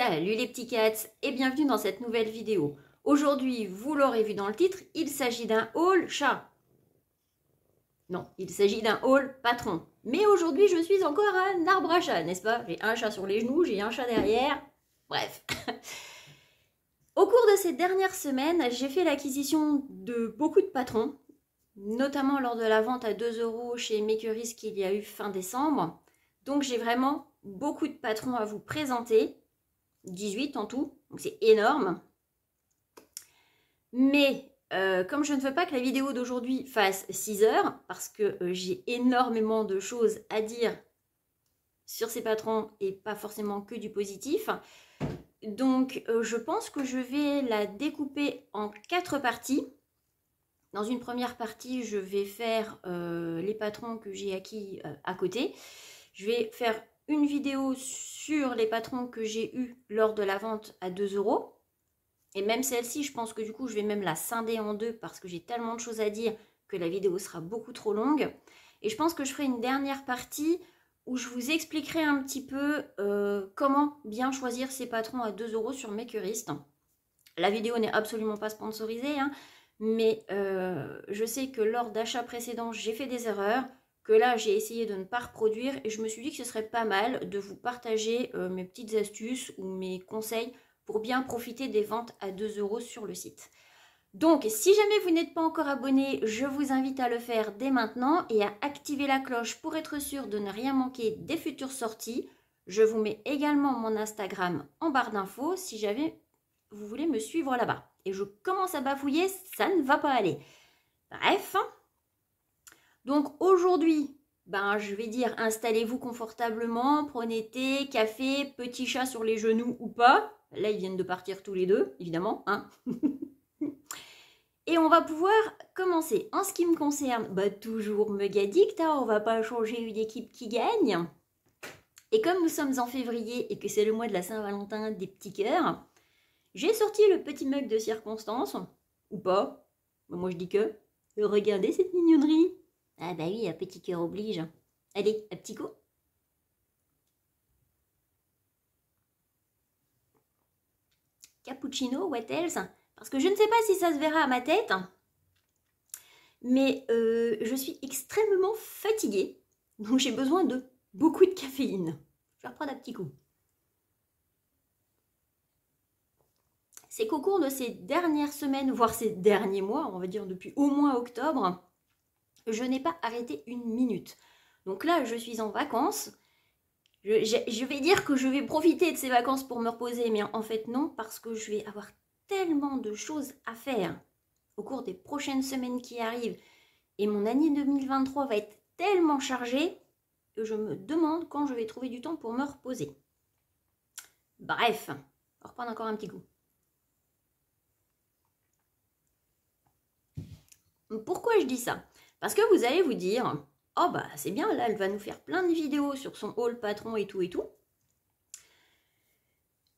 Salut les petits cats et bienvenue dans cette nouvelle vidéo. Aujourd'hui, vous l'aurez vu dans le titre, il s'agit d'un haul chat. Non, il s'agit d'un haul patron. Mais aujourd'hui, je suis encore un arbre à chat, n'est-ce pas? J'ai un chat sur les genoux, j'ai un chat derrière. Bref. Au cours de ces dernières semaines, j'ai fait l'acquisition de beaucoup de patrons, notamment lors de la vente à 2 € chez Makeris qu'il y a eu fin décembre. Donc j'ai vraiment beaucoup de patrons à vous présenter. 18 en tout, donc c'est énorme. Mais comme je ne veux pas que la vidéo d'aujourd'hui fasse 6 heures, parce que j'ai énormément de choses à dire sur ces patrons et pas forcément que du positif, donc je pense que je vais la découper en 4 parties. Dans une première partie, je vais faire les patrons que j'ai acquis à côté. Je vais faire une vidéo sur les patrons que j'ai eus lors de la vente à 2 €. Et même celle-ci, je pense que du coup, je vais même la scinder en deux parce que j'ai tellement de choses à dire que la vidéo sera beaucoup trop longue. Et je pense que je ferai une dernière partie où je vous expliquerai un petit peu comment bien choisir ces patrons à 2 € sur Makerist. La vidéo n'est absolument pas sponsorisée, hein, mais je sais que lors d'achats précédents, j'ai fait des erreurs, que là, j'ai essayé de ne pas reproduire et je me suis dit que ce serait pas mal de vous partager mes petites astuces ou mes conseils pour bien profiter des ventes à 2 € sur le site. Donc, si jamais vous n'êtes pas encore abonné, je vous invite à le faire dès maintenant et à activer la cloche pour être sûr de ne rien manquer des futures sorties. Je vous mets également mon Instagram en barre d'infos si jamais vous voulez me suivre là-bas. Et je commence à bafouiller, ça ne va pas aller. Bref. Donc aujourd'hui, je vais dire installez-vous confortablement, prenez thé, café, petit chat sur les genoux ou pas. Là, ils viennent de partir tous les deux, évidemment. Hein. Et on va pouvoir commencer. En ce qui me concerne, toujours Megadict, hein, on va pas changer une équipe qui gagne. Et comme nous sommes en février et que c'est le mois de la Saint-Valentin des petits cœurs, j'ai sorti le petit mug de circonstance, ou pas. Moi je dis que, regardez cette mignonnerie. Ah bah oui, un petit cœur oblige. Allez, un petit coup. Cappuccino, what else? Parce que je ne sais pas si ça se verra à ma tête, mais je suis extrêmement fatiguée. Donc j'ai besoin de beaucoup de caféine. Je vais reprendre un petit coup. C'est qu'au cours de ces dernières semaines, voire ces derniers mois, on va dire depuis au moins octobre, je n'ai pas arrêté une minute. Donc là, je suis en vacances. Je vais dire que je vais profiter de ces vacances pour me reposer, mais en fait non, parce que je vais avoir tellement de choses à faire au cours des prochaines semaines qui arrivent. Et mon année 2023 va être tellement chargée que je me demande quand je vais trouver du temps pour me reposer. Bref, on va reprendre encore un petit coup. Pourquoi je dis ça? Parce que vous allez vous dire, oh c'est bien, là elle va nous faire plein de vidéos sur son haul patron et tout et tout.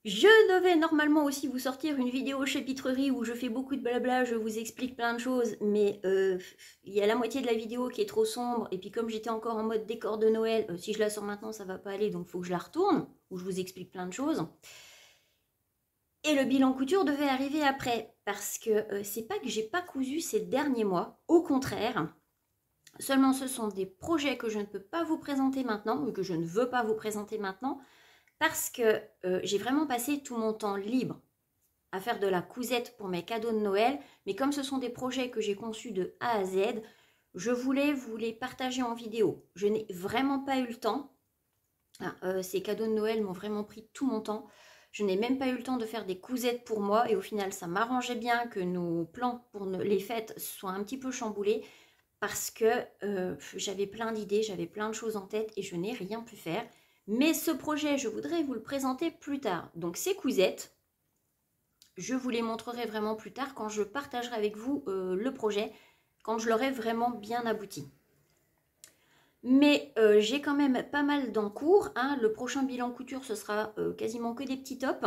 Je devais normalement aussi vous sortir une vidéo chapitrerie où je fais beaucoup de blabla, je vous explique plein de choses, mais il y a la moitié de la vidéo qui est trop sombre, et puis comme j'étais encore en mode décor de Noël, si je la sors maintenant ça va pas aller, donc il faut que je la retourne, où je vous explique plein de choses. Et le bilan couture devait arriver après, parce que c'est pas que j'ai pas cousu ces derniers mois, au contraire. Seulement ce sont des projets que je ne peux pas vous présenter maintenant, ou que je ne veux pas vous présenter maintenant, parce que j'ai vraiment passé tout mon temps libre à faire de la cousette pour mes cadeaux de Noël, mais comme ce sont des projets que j'ai conçus de A à Z, je voulais vous les partager en vidéo. Je n'ai vraiment pas eu le temps. Ces cadeaux de Noël m'ont vraiment pris tout mon temps. Je n'ai même pas eu le temps de faire des cousettes pour moi, et au final ça m'arrangeait bien que nos plans pour les fêtes soient un petit peu chamboulés, parce que j'avais plein d'idées, j'avais plein de choses en tête et je n'ai rien pu faire. Mais ce projet, je voudrais vous le présenter plus tard. Donc ces cousettes, je vous les montrerai vraiment plus tard quand je partagerai avec vous le projet, quand je l'aurai vraiment bien abouti. Mais j'ai quand même pas mal d'encours. Hein. Le prochain bilan couture, ce sera quasiment que des petits tops,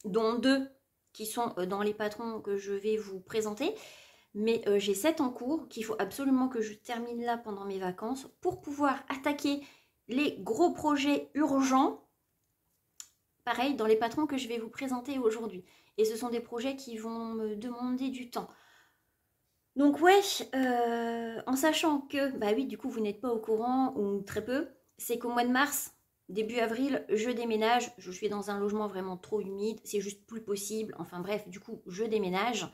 dont 2 qui sont dans les patrons que je vais vous présenter. Mais j'ai 7 en cours qu'il faut absolument que je termine là pendant mes vacances pour pouvoir attaquer les gros projets urgents pareil dans les patrons que je vais vous présenter aujourd'hui. Et ce sont des projets qui vont me demander du temps. Donc ouais, en sachant que, bah oui, du coup, vous n'êtes pas au courant, ou très peu, c'est qu'au mois de mars, début avril, je déménage. Je suis dans un logement vraiment trop humide, c'est juste plus possible. Enfin bref, du coup, je déménage.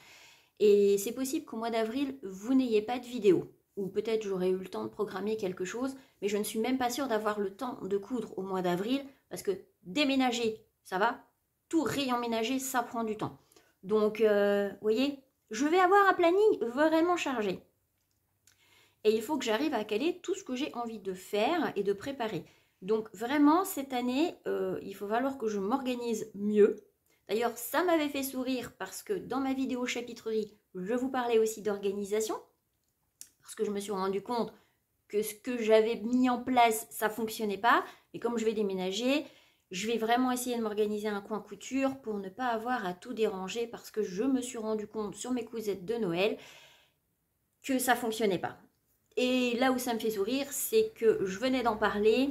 Et c'est possible qu'au mois d'avril, vous n'ayez pas de vidéo. Ou peut-être j'aurais eu le temps de programmer quelque chose, mais je ne suis même pas sûre d'avoir le temps de coudre au mois d'avril, parce que déménager, ça va. Tout réemménager, ça prend du temps. Donc, vous voyez, je vais avoir un planning vraiment chargé. Et il faut que j'arrive à caler tout ce que j'ai envie de faire et de préparer. Donc vraiment, cette année, il faut falloir que je m'organise mieux. D'ailleurs, ça m'avait fait sourire parce que dans ma vidéo chapitrerie, je vous parlais aussi d'organisation. Parce que je me suis rendu compte que ce que j'avais mis en place, ça ne fonctionnait pas. Et comme je vais déménager, je vais vraiment essayer de m'organiser un coin couture pour ne pas avoir à tout déranger parce que je me suis rendu compte sur mes cousettes de Noël que ça ne fonctionnait pas. Et là où ça me fait sourire, c'est que je venais d'en parler.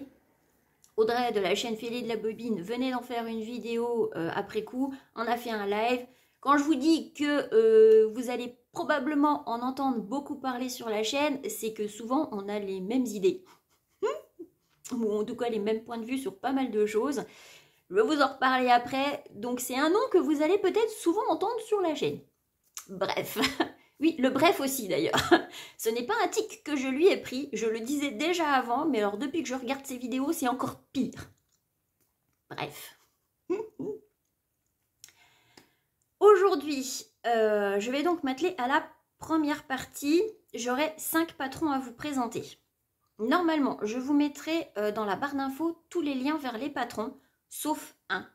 Audrey de la chaîne Fêlée de la Bobine venait d'en faire une vidéo après coup. On a fait un live. Quand je vous dis que vous allez probablement en entendre beaucoup parler sur la chaîne, c'est que souvent on a les mêmes idées. Ou en tout cas les mêmes points de vue sur pas mal de choses. Je vais vous en reparler après. Donc c'est un nom que vous allez peut-être souvent entendre sur la chaîne. Bref. Oui, le bref aussi d'ailleurs. Ce n'est pas un tic que je lui ai pris, je le disais déjà avant, mais alors depuis que je regarde ses vidéos, c'est encore pire. Bref. Aujourd'hui, je vais donc m'atteler à la première partie. J'aurai 5 patrons à vous présenter. Normalement, je vous mettrai dans la barre d'infos tous les liens vers les patrons, sauf un.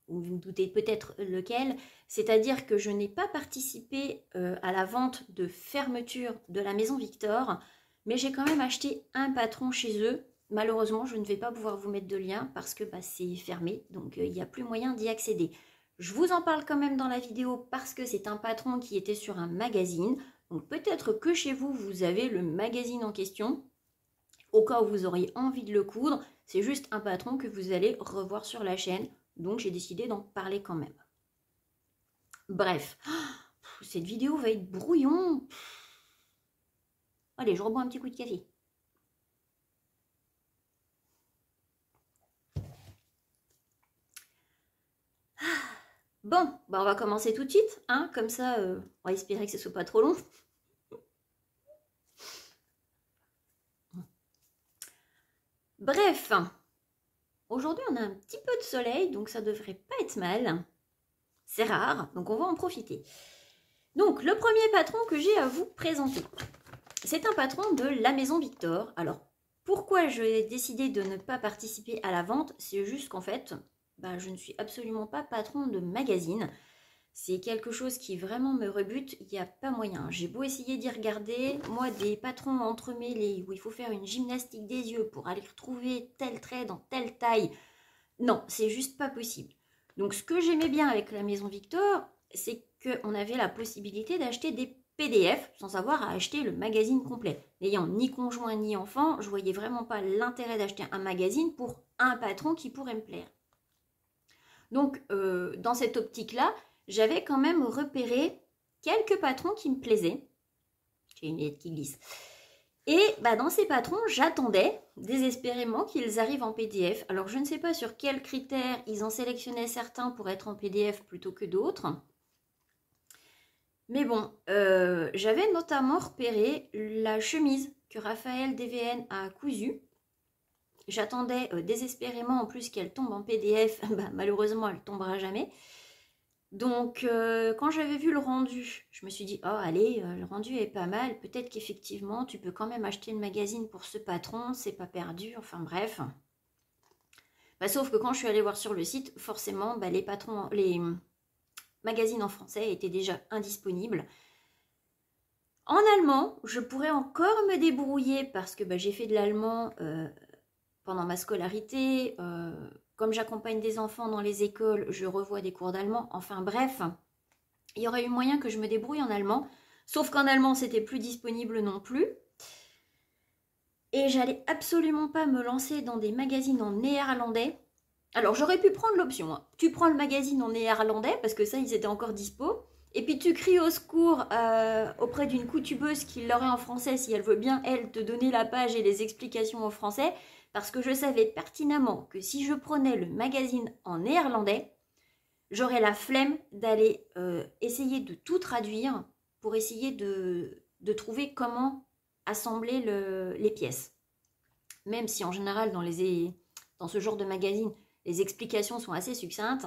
Vous vous doutez peut-être lequel, c'est-à-dire que je n'ai pas participé à la vente de fermeture de la Maison Victor, mais j'ai quand même acheté un patron chez eux. Malheureusement, je ne vais pas pouvoir vous mettre de lien parce que c'est fermé, donc il n'y a plus moyen d'y accéder. Je vous en parle quand même dans la vidéo parce que c'est un patron qui était sur un magazine, donc peut-être que chez vous, vous avez le magazine en question. Au cas où vous auriez envie de le coudre, c'est juste un patron que vous allez revoir sur la chaîne. Donc j'ai décidé d'en parler quand même. Bref, cette vidéo va être brouillon. Allez, je rebois un petit coup de café. Bon, bah on va commencer tout de suite, hein, comme ça, on va espérer que ce soit pas trop long. Bref, aujourd'hui on a un petit peu de soleil, donc ça devrait pas être mal. C'est rare, donc on va en profiter. Donc, le premier patron que j'ai à vous présenter, c'est un patron de la Maison Victor. Alors, pourquoi j'ai décidé de ne pas participer à la vente? C'est juste qu'en fait, je ne suis absolument pas patron de magazine. C'est quelque chose qui vraiment me rebute, il n'y a pas moyen. J'ai beau essayer d'y regarder, moi des patrons entremêlés où il faut faire une gymnastique des yeux pour aller retrouver tel trait dans telle taille. Non, c'est juste pas possible. Donc ce que j'aimais bien avec la Maison Victor, c'est qu'on avait la possibilité d'acheter des PDF sans avoir à acheter le magazine complet. N'ayant ni conjoint ni enfant, je voyais vraiment pas l'intérêt d'acheter un magazine pour un patron qui pourrait me plaire. Donc dans cette optique-là, j'avais quand même repéré quelques patrons qui me plaisaient. J'ai une lettre qui glisse. Et dans ces patrons, j'attendais désespérément qu'ils arrivent en PDF. Alors, je ne sais pas sur quels critères ils en sélectionnaient certains pour être en PDF plutôt que d'autres. Mais bon, j'avais notamment repéré la chemise que Raphaël DVN a cousue. J'attendais désespérément en plus qu'elle tombe en PDF. Malheureusement, elle ne tombera jamais. Donc, quand j'avais vu le rendu, je me suis dit, oh allez, le rendu est pas mal, peut-être qu'effectivement, tu peux quand même acheter le magazine pour ce patron, c'est pas perdu, enfin bref. Sauf que quand je suis allée voir sur le site, forcément, les magazines en français étaient déjà indisponibles. En allemand, je pourrais encore me débrouiller parce que j'ai fait de l'allemand pendant ma scolarité. Comme j'accompagne des enfants dans les écoles, je revois des cours d'allemand. Enfin bref, il y aurait eu moyen que je me débrouille en allemand. Sauf qu'en allemand, c'était plus disponible non plus. Et j'allais absolument pas me lancer dans des magazines en néerlandais. Alors, j'aurais pu prendre l'option, hein. Tu prends le magazine en néerlandais, parce que ça, ils étaient encore dispo. Et puis, tu cries au secours auprès d'une coutubeuse qui l'aurait en français, si elle veut bien, elle, te donner la page et les explications en français. Parce que je savais pertinemment que si je prenais le magazine en néerlandais, j'aurais la flemme d'aller essayer de tout traduire pour essayer de trouver comment assembler les pièces. Même si en général, dans ce genre de magazine, les explications sont assez succinctes,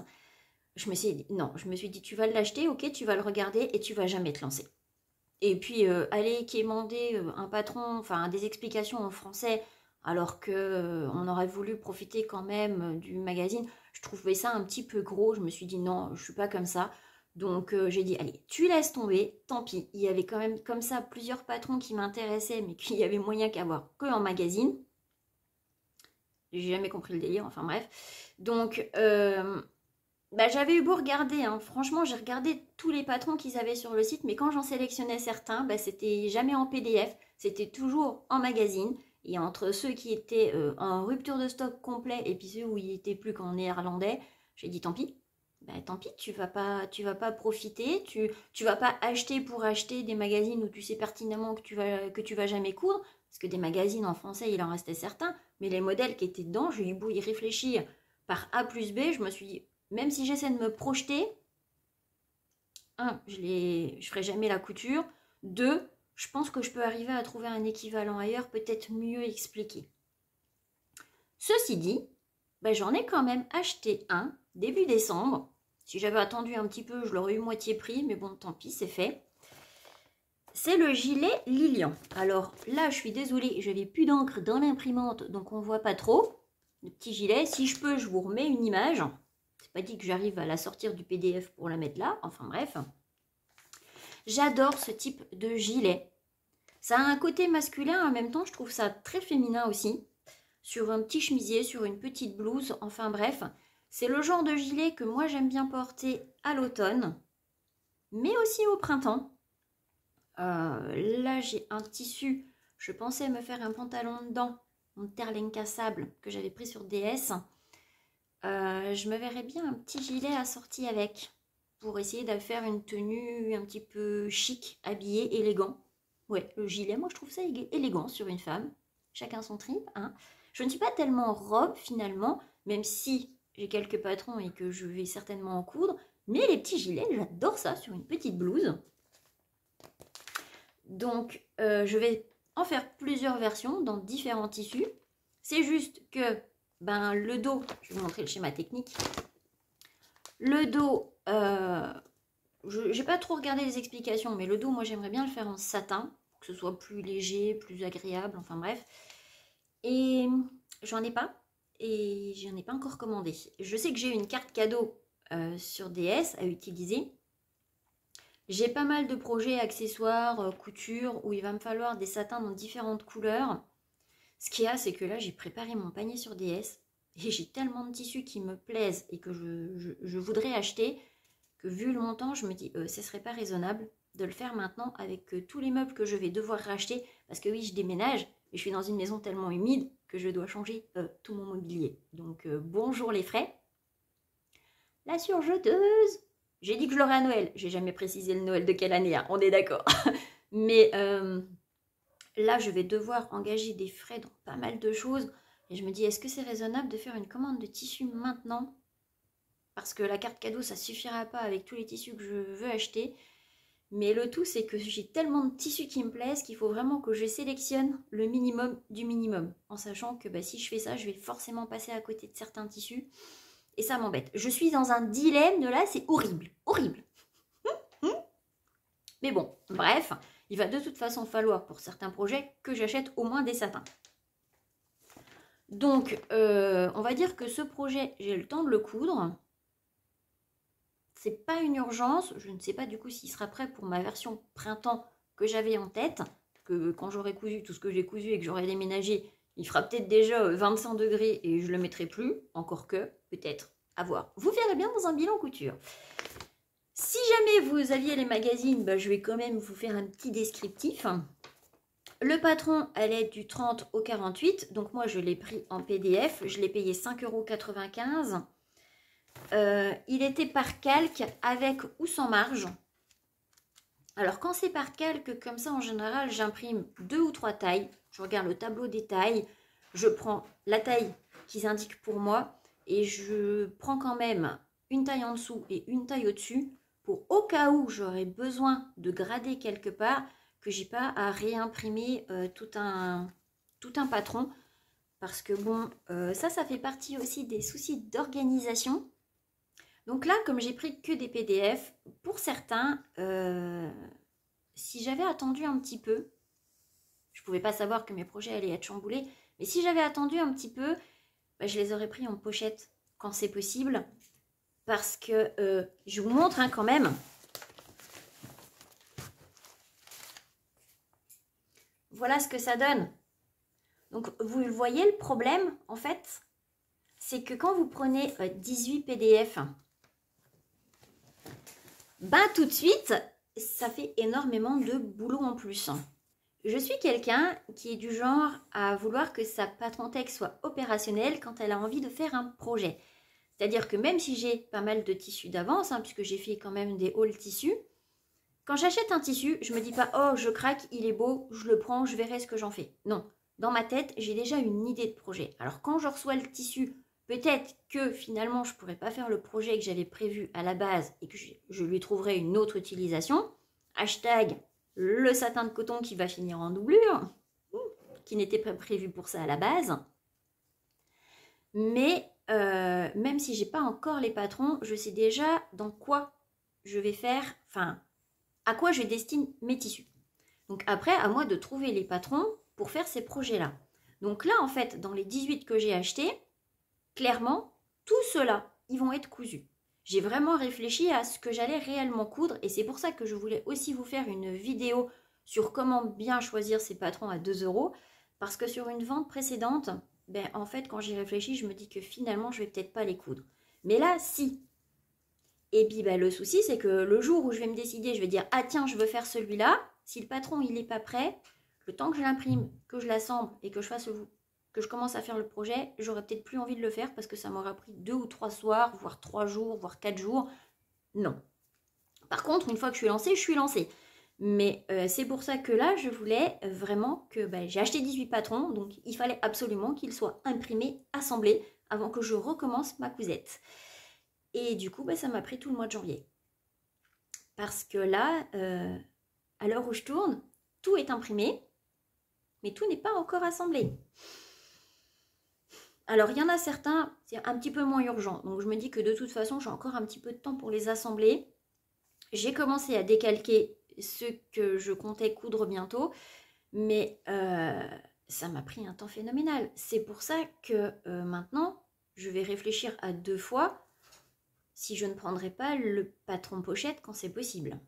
je me suis dit, non, je me suis dit, tu vas l'acheter, ok, tu vas le regarder et tu vas jamais te lancer. Et puis, aller quémander un patron, enfin, des explications en français, alors que on aurait voulu profiter quand même du magazine, je trouvais ça un petit peu gros. Je me suis dit, non, je suis pas comme ça. Donc, j'ai dit, allez, tu laisses tomber, tant pis. Il y avait quand même comme ça plusieurs patrons qui m'intéressaient, mais qu'il y avait moyen qu'avoir que en magazine. J'ai jamais compris le délire, enfin bref. Donc, bah, j'avais eu beau regarder, hein. Franchement, j'ai regardé tous les patrons qu'ils avaient sur le site, mais quand j'en sélectionnais certains, bah, c'était jamais en PDF, c'était toujours en magazine. Et entre ceux qui étaient en rupture de stock complet et puis ceux où il n'était plus qu'en néerlandais, j'ai dit tant pis. Bah, tant pis, tu vas pas profiter, tu vas pas acheter pour acheter des magazines où tu sais pertinemment que tu vas jamais coudre, parce que des magazines en français, il en restait certains, mais les modèles qui étaient dedans, j'ai eu beau y réfléchir par A plus B, je me suis dit, même si j'essaie de me projeter, un, je ferai jamais la couture. Deux, je pense que je peux arriver à trouver un équivalent ailleurs, peut-être mieux expliqué. Ceci dit, ben j'en ai quand même acheté un début décembre. Si j'avais attendu un petit peu, je l'aurais eu moitié prix, mais bon, tant pis, c'est fait. C'est le gilet Lilian. Alors là, je suis désolée, je n'avais plus d'encre dans l'imprimante, donc on ne voit pas trop. Le petit gilet, si je peux, je vous remets une image. C'est pas dit que j'arrive à la sortir du PDF pour la mettre là. Enfin bref. J'adore ce type de gilet. Ça a un côté masculin, en même temps, je trouve ça très féminin aussi. Sur un petit chemisier, sur une petite blouse, enfin bref. C'est le genre de gilet que moi j'aime bien porter à l'automne, mais aussi au printemps. Là, j'ai un tissu. Je pensais me faire un pantalon dedans, mon Terlenka sable que j'avais pris sur DS. Je me verrais bien un petit gilet assorti avec pour essayer de faire une tenue un petit peu chic, habillée, élégant. Ouais, le gilet, moi je trouve ça élégant sur une femme. Chacun son trip, hein. Je ne suis pas tellement robe finalement, même si j'ai quelques patrons et que je vais certainement en coudre. Mais les petits gilets, j'adore ça sur une petite blouse. Donc, je vais en faire plusieurs versions dans différents tissus. C'est juste que ben, le dos, je vais vous montrer le schéma technique. Le dos, je n'ai pas trop regardé les explications, mais le dos, moi j'aimerais bien le faire en satin, pour que ce soit plus léger, plus agréable, enfin bref. Et j'en ai pas, et j'en ai pas encore commandé. Je sais que j'ai une carte cadeau sur DS à utiliser. J'ai pas mal de projets accessoires, couture, où il va me falloir des satins dans différentes couleurs. Ce qu'il y a, c'est que là, j'ai préparé mon panier sur DS et j'ai tellement de tissus qui me plaisent et que je voudrais acheter que vu le montant, je me dis ce serait pas raisonnable de le faire maintenant avec tous les meubles que je vais devoir racheter parce que oui, je déménage et je suis dans une maison tellement humide que je dois changer tout mon mobilier. Donc bonjour les frais. La surjeteuse. J'ai dit que je l'aurais à Noël. J'ai jamais précisé le Noël de quelle année, hein, on est d'accord. Mais là, je vais devoir engager des frais dans pas mal de choses. Et je me dis, est-ce que c'est raisonnable de faire une commande de tissus maintenant? Parce que la carte cadeau, ça ne suffira pas avec tous les tissus que je veux acheter. Mais le tout, c'est que j'ai tellement de tissus qui me plaisent qu'il faut vraiment que je sélectionne le minimum du minimum. En sachant que bah, si je fais ça, je vais forcément passer à côté de certains tissus. Et ça m'embête. Je suis dans un dilemme de là, c'est horrible. Horrible. Mais bon, bref, il va de toute façon falloir pour certains projets que j'achète au moins des satins. Donc, on va dire que ce projet, j'ai le temps de le coudre. C'est pas une urgence. Je ne sais pas du coup s'il sera prêt pour ma version printemps que j'avais en tête. Que quand j'aurai cousu tout ce que j'ai cousu et que j'aurai déménagé, il fera peut-être déjà 25 degrés et je le mettrai plus. Encore que, peut-être, à voir. Vous verrez bien dans un bilan couture. Si jamais vous aviez les magazines, bah, je vais quand même vous faire un petit descriptif. Le patron, elle est du 30 au 48. Donc moi, je l'ai pris en PDF. Je l'ai payé 5,95 €. Il était par calque avec ou sans marge. Alors quand c'est par calque comme ça, en général, j'imprime 2 ou 3 tailles. Je regarde le tableau des tailles. Je prends la taille qu'ils indiquent pour moi. Et je prends quand même une taille en dessous et une taille au-dessus. Pour au cas où j'aurais besoin de grader quelque part, que j'ai pas à réimprimer tout un patron. Parce que bon, ça fait partie aussi des soucis d'organisation. Donc là, comme j'ai pris que des PDF, pour certains, si j'avais attendu un petit peu, je ne pouvais pas savoir que mes projets allaient être chamboulés, mais si j'avais attendu un petit peu, bah, je les aurais pris en pochette quand c'est possible. Parce que je vous montre quand même. Voilà ce que ça donne. Donc vous le voyez, le problème en fait, c'est que quand vous prenez 18 PDF, ben tout de suite, ça fait énormément de boulot en plus. Je suis quelqu'un qui est du genre à vouloir que sa patron texte soit opérationnelle quand elle a envie de faire un projet. C'est-à-dire que même si j'ai pas mal de tissus d'avance, puisque j'ai fait quand même des hauls tissus, quand j'achète un tissu, je me dis pas « Oh, je craque, il est beau, je le prends, je verrai ce que j'en fais ». Non, dans ma tête, j'ai déjà une idée de projet. Alors quand je reçois le tissu, peut-être que finalement, je ne pourrais pas faire le projet que j'avais prévu à la base et que je lui trouverai une autre utilisation. Hashtag le satin de coton qui va finir en doublure, qui n'était pas prévu pour ça à la base. Mais même si j'ai pas encore les patrons, je sais déjà dans quoi je vais faire, enfin, à quoi je destine mes tissus. Donc après, à moi de trouver les patrons pour faire ces projets-là. Donc là, en fait, dans les 18 que j'ai achetés, clairement, tout cela, ils vont être cousus. J'ai vraiment réfléchi à ce que j'allais réellement coudre et c'est pour ça que je voulais aussi vous faire une vidéo sur comment bien choisir ces patrons à 2 € parce que sur une vente précédente, ben, en fait, quand j'y réfléchis, je me dis que finalement, je vais peut-être pas les coudre. Mais là, si. Et puis, ben, le souci, c'est que le jour où je vais me décider, je vais dire « Ah tiens, je veux faire celui-là », si le patron, il n'est pas prêt, le temps que je l'imprime, que je l'assemble et que je commence à faire le projet, j'aurais peut-être plus envie de le faire parce que ça m'aura pris 2 ou 3 soirs, voire 3 jours, voire 4 jours. Non. Par contre, une fois que je suis lancée. Mais c'est pour ça que là, je voulais vraiment que j'ai acheté 18 patrons, donc il fallait absolument qu'ils soient imprimés, assemblés, avant que je recommence ma cousette. Et du coup, ça m'a pris tout le mois de janvier. Parce que là, à l'heure où je tourne, tout est imprimé, mais tout n'est pas encore assemblé. Alors, il y en a certains, c'est un petit peu moins urgent. Donc, je me dis que de toute façon, j'ai encore un petit peu de temps pour les assembler. J'ai commencé à décalquer ceux que je comptais coudre bientôt. Mais ça m'a pris un temps phénoménal. C'est pour ça que maintenant, je vais réfléchir à 2 fois si je ne prendrai pas le patron pochette quand c'est possible.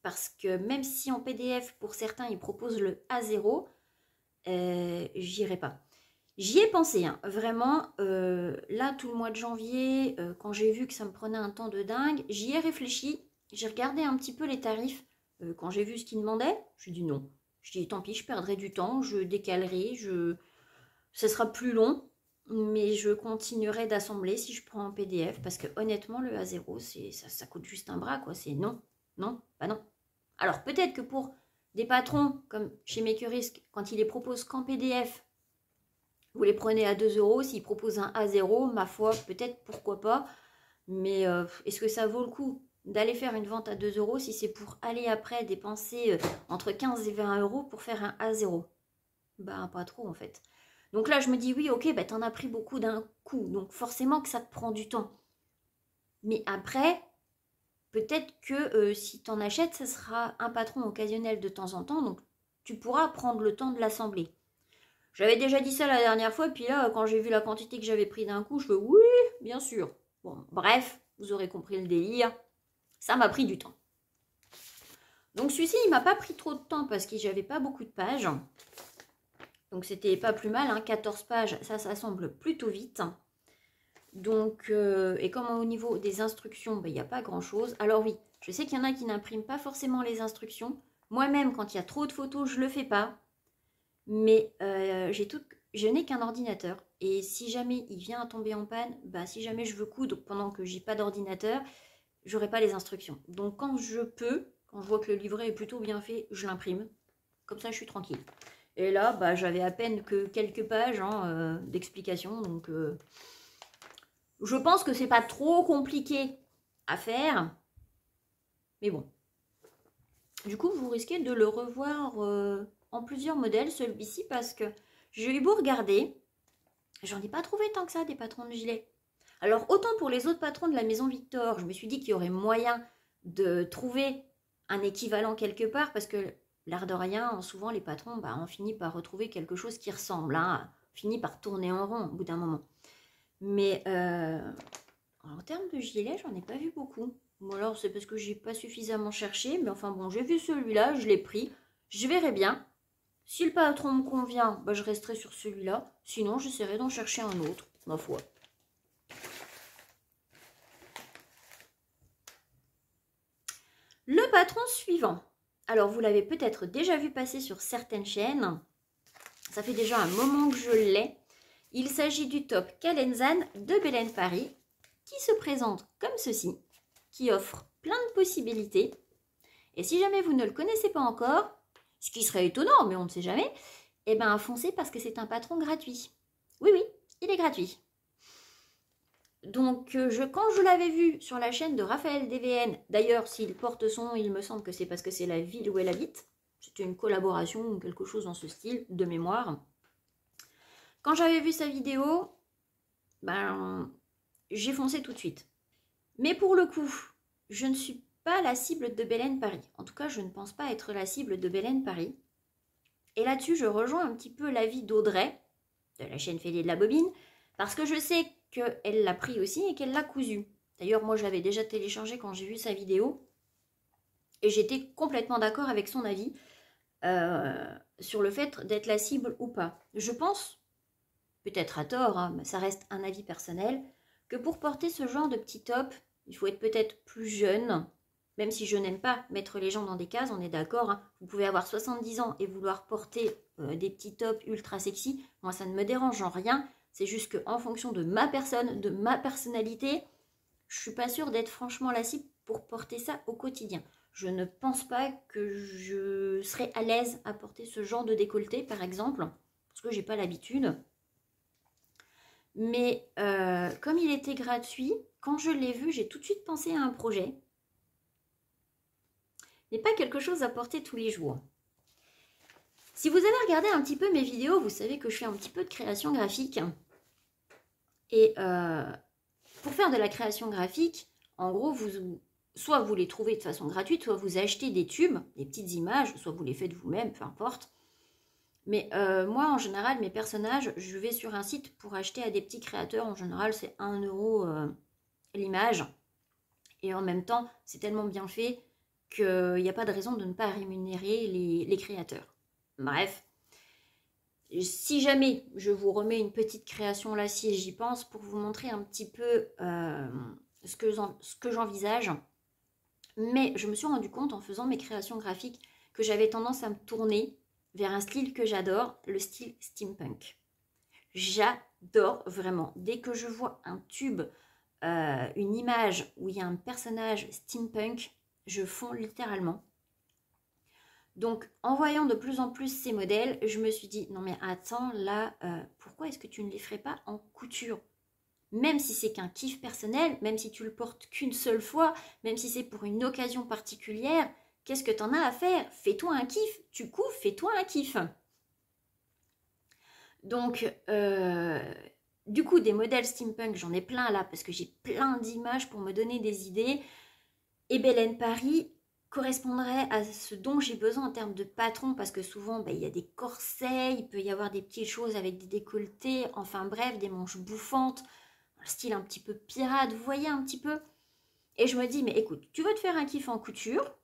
Parce que même si en PDF, pour certains, ils proposent le A0, j'irai pas. J'y ai pensé, vraiment. Là, tout le mois de janvier, quand j'ai vu que ça me prenait un temps de dingue, j'y ai réfléchi. J'ai regardé un petit peu les tarifs. Quand j'ai vu ce qu'ils demandaient, je dis non. Je dis tant pis, je perdrai du temps, je décalerai, ce sera plus long, mais je continuerai d'assembler si je prends en PDF parce que honnêtement, le A0, ça coûte juste un bras, quoi. C'est non, non, pas non. Alors peut-être que pour des patrons comme chez Make-A-Risque, quand ils les proposent qu'en PDF, vous les prenez à 2 €. S'ils proposent un A0, ma foi, peut-être, pourquoi pas. Mais est-ce que ça vaut le coup d'aller faire une vente à 2 € si c'est pour aller après dépenser entre 15 et 20 € pour faire un A0? Ben, pas trop en fait. Donc là, je me dis, oui, ok, ben, t'en as pris beaucoup d'un coup. Donc forcément que ça te prend du temps. Mais après, peut-être que si t'en achètes, ça sera un patron occasionnel de temps en temps. Donc tu pourras prendre le temps de l'assembler. J'avais déjà dit ça la dernière fois, puis là, quand j'ai vu la quantité que j'avais pris d'un coup, je fais oui, bien sûr. Bon, bref, vous aurez compris le délire. Ça m'a pris du temps. Donc celui-ci, il m'a pas pris trop de temps parce que j'avais pas beaucoup de pages. Donc c'était pas plus mal, 14 pages, ça s'assemble plutôt vite. Donc, et comme au niveau des instructions, il n'y a pas grand-chose. Alors oui, je sais qu'il y en a qui n'impriment pas forcément les instructions. Moi-même, quand il y a trop de photos, je le fais pas. Mais je n'ai qu'un ordinateur. Et si jamais il vient à tomber en panne, bah, si jamais je veux coudre pendant que j'ai pas d'ordinateur, j'aurai pas les instructions. Donc quand je peux, quand je vois que le livret est plutôt bien fait, je l'imprime. Comme ça, je suis tranquille. Et là, bah, j'avais à peine que quelques pages hein, d'explications. Donc je pense que c'est pas trop compliqué à faire. Mais bon. Du coup, vous risquez de le revoir en plusieurs modèles, celui-ci, parce que j'ai eu beau regarder, j'en ai pas trouvé tant que ça des patrons de gilets. Alors, autant pour les autres patrons de la maison Victor, je me suis dit qu'il y aurait moyen de trouver un équivalent quelque part, parce que l'air de rien, souvent les patrons, bah, on finit par retrouver quelque chose qui ressemble, hein, on finit par tourner en rond au bout d'un moment. Mais en termes de gilets, j'en ai pas vu beaucoup. Ou alors c'est parce que j'ai pas suffisamment cherché, mais enfin bon, j'ai vu celui-là, je l'ai pris. Je verrai bien. Si le patron me convient, bah, je resterai sur celui-là. Sinon, j'essaierai d'en chercher un autre, ma foi. Le patron suivant. Alors, vous l'avez peut-être déjà vu passer sur certaines chaînes. Ça fait déjà un moment que je l'ai. Il s'agit du top Calenzane de Belen Paris, qui se présente comme ceci, qui offre plein de possibilités. Et si jamais vous ne le connaissez pas encore, ce qui serait étonnant, mais on ne sait jamais, eh bien foncez parce que c'est un patron gratuit. Oui, oui, il est gratuit. Donc, quand je l'avais vu sur la chaîne de Raphaël DVN, d'ailleurs, s'il porte son, il me semble que c'est parce que c'est la ville où elle habite. C'était une collaboration ou quelque chose dans ce style, de mémoire. Quand j'avais vu sa vidéo, ben, j'ai foncé tout de suite. Mais pour le coup, je ne suis pas la cible de Belen Paris. En tout cas, je ne pense pas être la cible de Belen Paris. Et là-dessus, je rejoins un petit peu l'avis d'Audrey, de la chaîne Fêlée de la Bobine, parce que je sais qu'elle l'a pris aussi et qu'elle l'a cousu. D'ailleurs, moi, je l'avais déjà téléchargé quand j'ai vu sa vidéo. Et j'étais complètement d'accord avec son avis sur le fait d'être la cible ou pas. Je pense, peut-être à tort, hein, mais ça reste un avis personnel, que pour porter ce genre de petit top, il faut être peut-être plus jeune, même si je n'aime pas mettre les gens dans des cases, on est d'accord. Hein. Vous pouvez avoir 70 ans et vouloir porter des petits tops ultra sexy. Moi, ça ne me dérange en rien. C'est juste qu'en fonction de ma personne, de ma personnalité, je ne suis pas sûre d'être franchement la cible pour porter ça au quotidien. Je ne pense pas que je serais à l'aise à porter ce genre de décolleté, par exemple, parce que j'ai pas l'habitude. Mais comme il était gratuit, quand je l'ai vu, j'ai tout de suite pensé à un projet. Mais pas quelque chose à porter tous les jours. Si vous avez regardé un petit peu mes vidéos, vous savez que je fais un petit peu de création graphique. Et pour faire de la création graphique, en gros, soit vous les trouvez de façon gratuite, soit vous achetez des tubes, des petites images, soit vous les faites vous-même, peu importe. Mais moi, en général, mes personnages, je vais sur un site pour acheter à des petits créateurs. En général, c'est 1 € l'image. Et en même temps, c'est tellement bien fait qu'il n'y a pas de raison de ne pas rémunérer les créateurs. Bref, si jamais je vous remets une petite création là, si j'y pense, pour vous montrer un petit peu ce que j'envisage. Mais je me suis rendu compte en faisant mes créations graphiques que j'avais tendance à me tourner vers un style que j'adore, le style steampunk. J'adore vraiment. Dès que je vois un tube, une image où il y a un personnage steampunk, je fonds littéralement. Donc, en voyant de plus en plus ces modèles, je me suis dit, non mais attends, là, pourquoi est-ce que tu ne les ferais pas en couture? Même si c'est qu'un kiff personnel, même si tu le portes qu'une seule fois, même si c'est pour une occasion particulière, qu'est-ce que t'en as à faire? Fais-toi un kiff, tu couds, fais-toi un kiff. Donc, du coup, des modèles steampunk, j'en ai plein là, parce que j'ai plein d'images pour me donner des idées. Et Belen Paris correspondrait à ce dont j'ai besoin en termes de patron, parce que souvent, il y a des corsets, il peut y avoir des petites choses avec des décolletés, enfin bref, des manches bouffantes, un style un petit peu pirate, vous voyez un petit peu. Et je me dis, mais écoute, tu veux te faire un kiff en couture,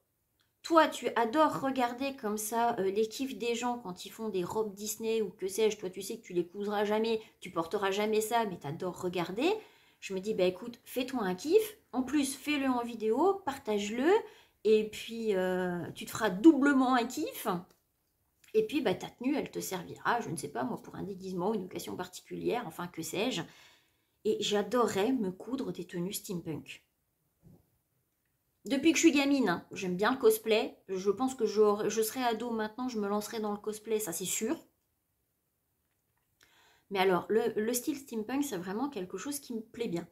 toi, tu adores regarder comme ça les kiffs des gens quand ils font des robes Disney ou que sais-je. Toi, tu sais que tu les couseras jamais, tu porteras jamais ça, mais tu adores regarder. Je me dis, écoute, fais-toi un kiff. En plus, fais-le en vidéo, partage-le. Et puis, tu te feras doublement un kiff. Et puis, bah, ta tenue, elle te servira, je ne sais pas, moi, pour un déguisement, une occasion particulière, enfin, que sais-je. Et j'adorerais me coudre des tenues steampunk. Depuis que je suis gamine, hein, j'aime bien le cosplay. Je pense que je serai ado maintenant, je me lancerai dans le cosplay, ça c'est sûr. Mais alors, le style steampunk, c'est vraiment quelque chose qui me plaît bien.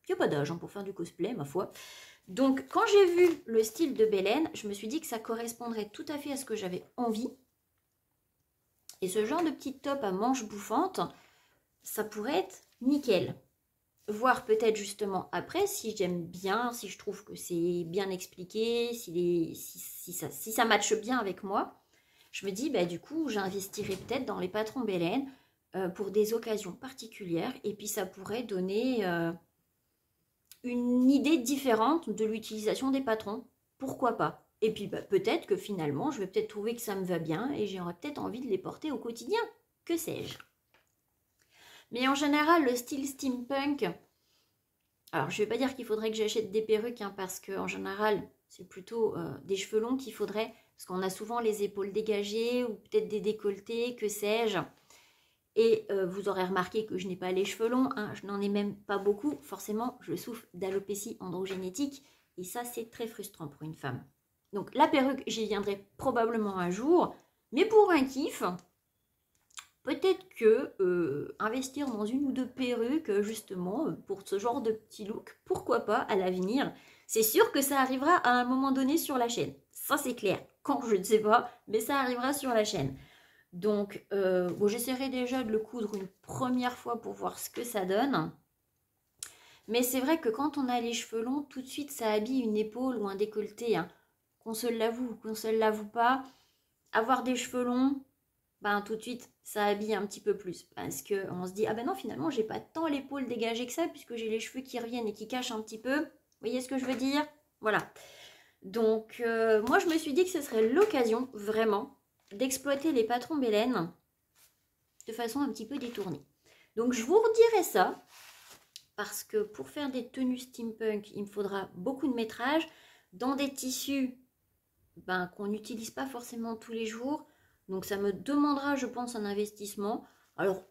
Il n'y a pas d'âge hein, pour faire du cosplay, ma foi. Donc, quand j'ai vu le style de Belen, je me suis dit que ça correspondrait tout à fait à ce que j'avais envie. Et ce genre de petit top à manches bouffantes, ça pourrait être nickel. Voir peut-être justement après si j'aime bien, si je trouve que c'est bien expliqué, si ça matche bien avec moi. Je me dis, bah, du coup, j'investirai peut-être dans les patrons Belen pour des occasions particulières. Et puis, ça pourrait donner une idée différente de l'utilisation des patrons. Pourquoi pas? Et puis, bah, peut-être que finalement, je vais peut-être trouver que ça me va bien et j'aurais peut-être envie de les porter au quotidien. Que sais-je? Mais en général, le style steampunk, alors je ne vais pas dire qu'il faudrait que j'achète des perruques, hein, parce qu'en général, c'est plutôt des cheveux longs qu'il faudrait, parce qu'on a souvent les épaules dégagées, ou peut-être des décolletés, que sais-je. Et vous aurez remarqué que je n'ai pas les cheveux longs, hein, je n'en ai même pas beaucoup. Forcément, je souffre d'alopécie androgénétique, et ça, c'est très frustrant pour une femme. Donc la perruque, j'y viendrai probablement un jour, mais pour un kiff, peut-être que investir dans une ou deux perruques, justement, pour ce genre de petit look, pourquoi pas à l'avenir. C'est sûr que ça arrivera à un moment donné sur la chaîne. Ça, c'est clair. Quand, je ne sais pas, mais ça arrivera sur la chaîne. Donc, bon, j'essaierai déjà de le coudre une première fois pour voir ce que ça donne. Mais c'est vrai que quand on a les cheveux longs, tout de suite, ça habille une épaule ou un décolleté. Hein. Qu'on se l'avoue ou qu'on se l'avoue pas, avoir des cheveux longs, ben, tout de suite, ça habille un petit peu plus. Parce qu'on se dit, ah ben non, finalement, j'ai pas tant l'épaule dégagée que ça, puisque j'ai les cheveux qui reviennent et qui cachent un petit peu. Vous voyez ce que je veux dire? Voilà. Donc, moi, je me suis dit que ce serait l'occasion, vraiment, d'exploiter les patrons Belen de façon un petit peu détournée. Donc, je vous redirai ça, parce que pour faire des tenues steampunk, il me faudra beaucoup de métrage dans des tissus ben, qu'on n'utilise pas forcément tous les jours. Donc ça me demandera, je pense, un investissement. Alors,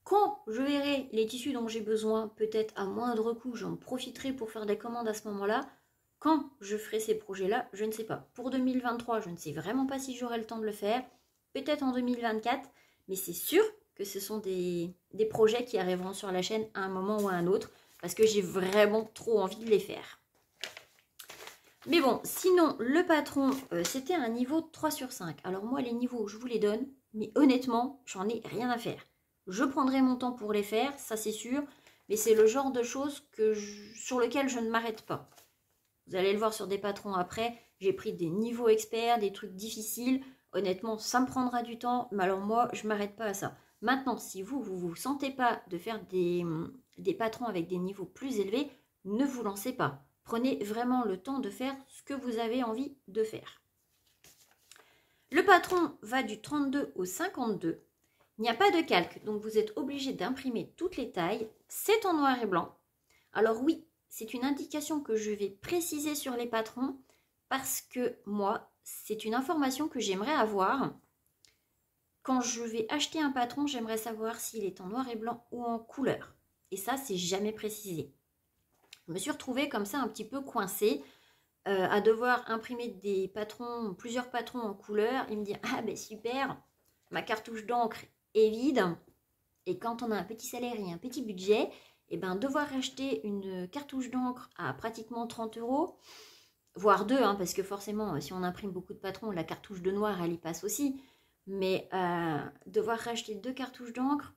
quand je verrai les tissus dont j'ai besoin, peut-être à moindre coût, j'en profiterai pour faire des commandes à ce moment-là. Quand je ferai ces projets-là, je ne sais pas. Pour 2023, je ne sais vraiment pas si j'aurai le temps de le faire. Peut-être en 2024, mais c'est sûr que ce sont des projets qui arriveront sur la chaîne à un moment ou à un autre, parce que j'ai vraiment trop envie de les faire. Mais bon, sinon, le patron, c'était un niveau 3 sur 5. Alors moi, les niveaux, je vous les donne, mais honnêtement, j'en ai rien à faire. Je prendrai mon temps pour les faire, ça c'est sûr, mais c'est le genre de choses sur lequel je ne m'arrête pas. Vous allez le voir sur des patrons après, j'ai pris des niveaux experts, des trucs difficiles. Honnêtement, ça me prendra du temps, mais alors moi, je ne m'arrête pas à ça. Maintenant, si vous sentez pas de faire des patrons avec des niveaux plus élevés, ne vous lancez pas. Prenez vraiment le temps de faire ce que vous avez envie de faire. Le patron va du 32 au 52. Il n'y a pas de calque, donc vous êtes obligé d'imprimer toutes les tailles. C'est en noir et blanc. Alors oui, c'est une indication que je vais préciser sur les patrons parce que moi, c'est une information que j'aimerais avoir. Quand je vais acheter un patron, j'aimerais savoir s'il est en noir et blanc ou en couleur. Et ça, c'est jamais précisé. Je me suis retrouvée comme ça un petit peu coincée à devoir imprimer des patrons, plusieurs patrons en couleur et me dire ah ben super, ma cartouche d'encre est vide et quand on a un petit salaire et un petit budget, et ben devoir acheter une cartouche d'encre à pratiquement 30 €, voire deux, hein, parce que forcément si on imprime beaucoup de patrons, la cartouche de noir elle y passe aussi, mais devoir racheter deux cartouches d'encre,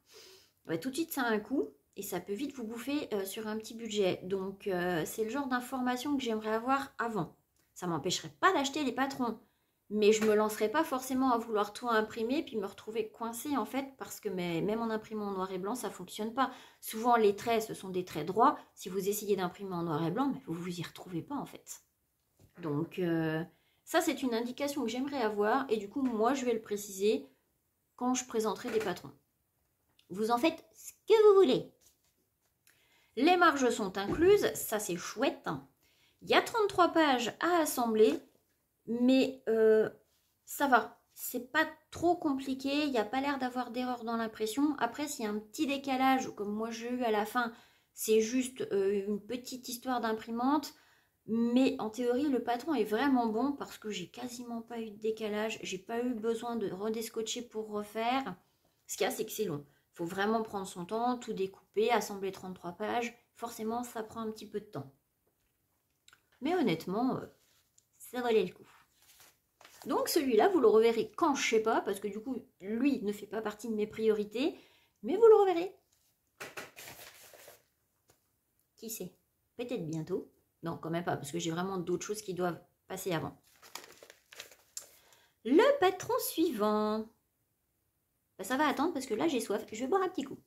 ouais, tout de suite ça a un coût. Et ça peut vite vous bouffer sur un petit budget. Donc, c'est le genre d'information que j'aimerais avoir avant. Ça ne m'empêcherait pas d'acheter les patrons. Mais je ne me lancerai pas forcément à vouloir tout imprimer puis me retrouver coincée en fait. Parce que même en imprimant en noir et blanc, ça ne fonctionne pas. Souvent, les traits, ce sont des traits droits. Si vous essayez d'imprimer en noir et blanc, vous ne vous y retrouvez pas en fait. Donc, ça, c'est une indication que j'aimerais avoir. Et du coup, moi, je vais le préciser quand je présenterai des patrons. Vous en faites ce que vous voulez. Les marges sont incluses, ça c'est chouette. Il y a 33 pages à assembler, mais ça va. C'est pas trop compliqué, il n'y a pas l'air d'avoir d'erreur dans l'impression. Après, s'il y a un petit décalage, comme moi j'ai eu à la fin, c'est juste une petite histoire d'imprimante. Mais en théorie, le patron est vraiment bon parce que j'ai quasiment pas eu de décalage. J'ai pas eu besoin de redescotcher pour refaire. Ce qu'il y a, c'est que c'est long. Il faut vraiment prendre son temps, tout découper, assembler 33 pages. Forcément, ça prend un petit peu de temps. Mais honnêtement, ça valait le coup. Donc celui-là, vous le reverrez quand je sais pas, parce que du coup, lui ne fait pas partie de mes priorités. Mais vous le reverrez. Qui sait? Peut-être bientôt. Non, quand même pas, parce que j'ai vraiment d'autres choses qui doivent passer avant. Le patron suivant. Ben, ça va attendre parce que là, j'ai soif. Je vais boire un petit coup.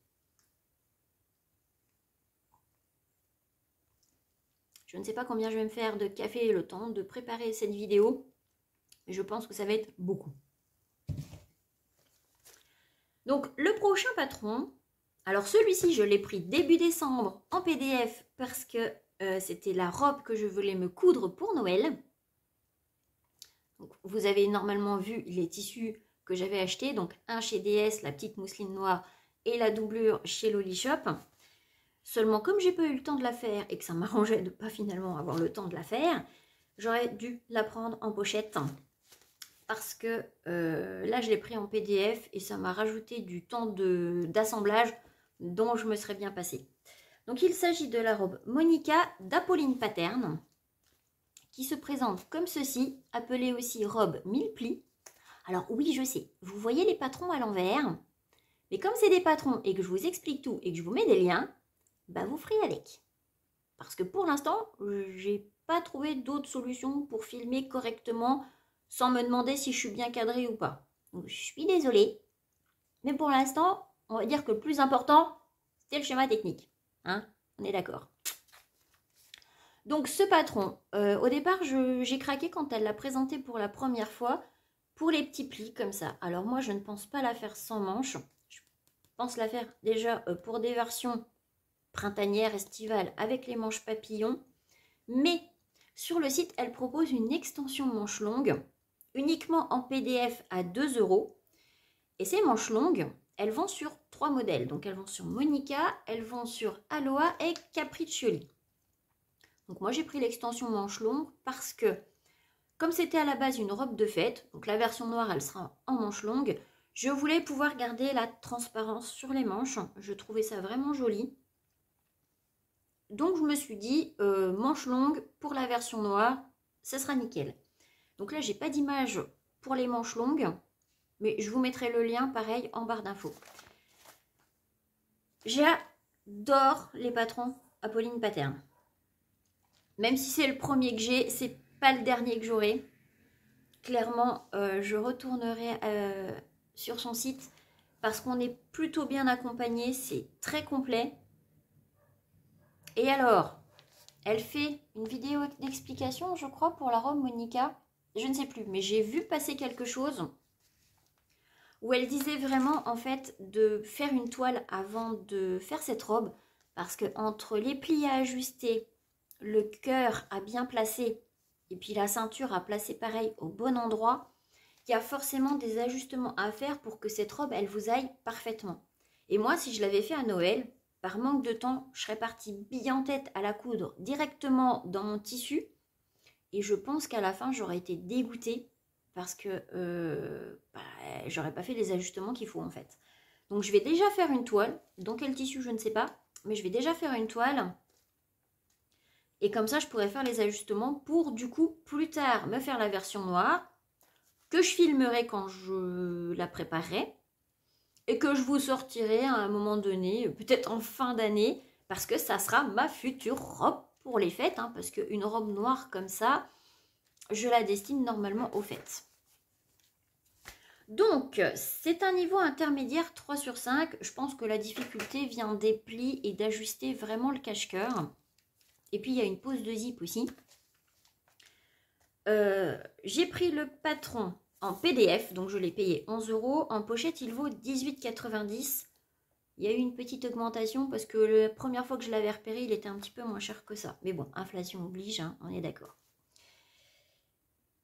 Je ne sais pas combien je vais me faire de café le temps de préparer cette vidéo. Mais je pense que ça va être beaucoup. Donc, le prochain patron. Alors, celui-ci, je l'ai pris début décembre en PDF parce que c'était la robe que je voulais me coudre pour Noël. Donc, vous avez normalement vu les tissus que j'avais achetés. Donc, un chez DS, la petite mousseline noire, et la doublure chez Loli Shop. Seulement, comme j'ai pas eu le temps de la faire et que ça m'arrangeait de pas finalement avoir le temps de la faire, j'aurais dû la prendre en pochette. Parce que là, je l'ai pris en PDF et ça m'a rajouté du temps d'assemblage dont je me serais bien passée. Donc, il s'agit de la robe Monica d'Apolline Pattern, qui se présente comme ceci, appelée aussi robe mille plis. Alors oui, je sais, vous voyez les patrons à l'envers, mais comme c'est des patrons et que je vous explique tout et que je vous mets des liens, bah vous ferez avec. Parce que pour l'instant, j'ai pas trouvé d'autres solutions pour filmer correctement sans me demander si je suis bien cadrée ou pas. Donc je suis désolée, mais pour l'instant, on va dire que le plus important, c'était le schéma technique. Hein? On est d'accord. Donc ce patron, au départ, j'ai craqué quand elle l'a présenté pour la première fois pour les petits plis comme ça. Alors moi, je ne pense pas la faire sans manches. Je pense la faire déjà pour des versions printanières, estivales, avec les manches papillons. Mais sur le site, elle propose une extension manche longue, uniquement en PDF à 2 €. Et ces manches longues, elles vont sur 3 modèles. Donc elles vont sur Monica, elles vont sur Aloha et Capriccioli. Donc moi j'ai pris l'extension manche longue parce que comme c'était à la base une robe de fête, donc la version noire elle sera en manche longue, je voulais pouvoir garder la transparence sur les manches. Je trouvais ça vraiment joli. Donc je me suis dit manche longue pour la version noire, ça sera nickel. Donc là j'ai pas d'image pour les manches longues, mais je vous mettrai le lien pareil en barre d'infos. J'adore les patrons Apolline Pattern. Même si c'est le premier que j'ai, c'est pas le dernier que j'aurai. Clairement, je retournerai sur son site parce qu'on est plutôt bien accompagné, c'est très complet. Et alors, elle fait une vidéo d'explication, je crois, pour la robe Monica. Je ne sais plus, mais j'ai vu passer quelque chose où elle disait vraiment, en fait, de faire une toile avant de faire cette robe. Parce que entre les plis à ajuster, le cœur à bien placer et puis la ceinture à placer pareil au bon endroit, il y a forcément des ajustements à faire pour que cette robe, elle vous aille parfaitement. Et moi, si je l'avais fait à Noël, par manque de temps, je serais partie bille en tête à la coudre directement dans mon tissu. Et je pense qu'à la fin, j'aurais été dégoûtée parce que j'aurais pas fait les ajustements qu'il faut en fait. Donc je vais déjà faire une toile. Dans quel tissu, je ne sais pas. Mais je vais déjà faire une toile. Et comme ça, je pourrais faire les ajustements pour du coup, plus tard, me faire la version noire que je filmerai quand je la préparerai et que je vous sortirai à un moment donné, peut-être en fin d'année, parce que ça sera ma future robe pour les fêtes, hein, parce qu'une robe noire comme ça, je la destine normalement aux fêtes. Donc, c'est un niveau intermédiaire 3 sur 5. Je pense que la difficulté vient des plis et d'ajuster vraiment le cache-cœur. Et puis, il y a une pose de zip aussi. J'ai pris le patron en PDF, donc je l'ai payé 11 €. En pochette, il vaut 18,90 €. Il y a eu une petite augmentation parce que la première fois que je l'avais repéré, il était un petit peu moins cher que ça. Mais bon, inflation oblige, hein, on est d'accord.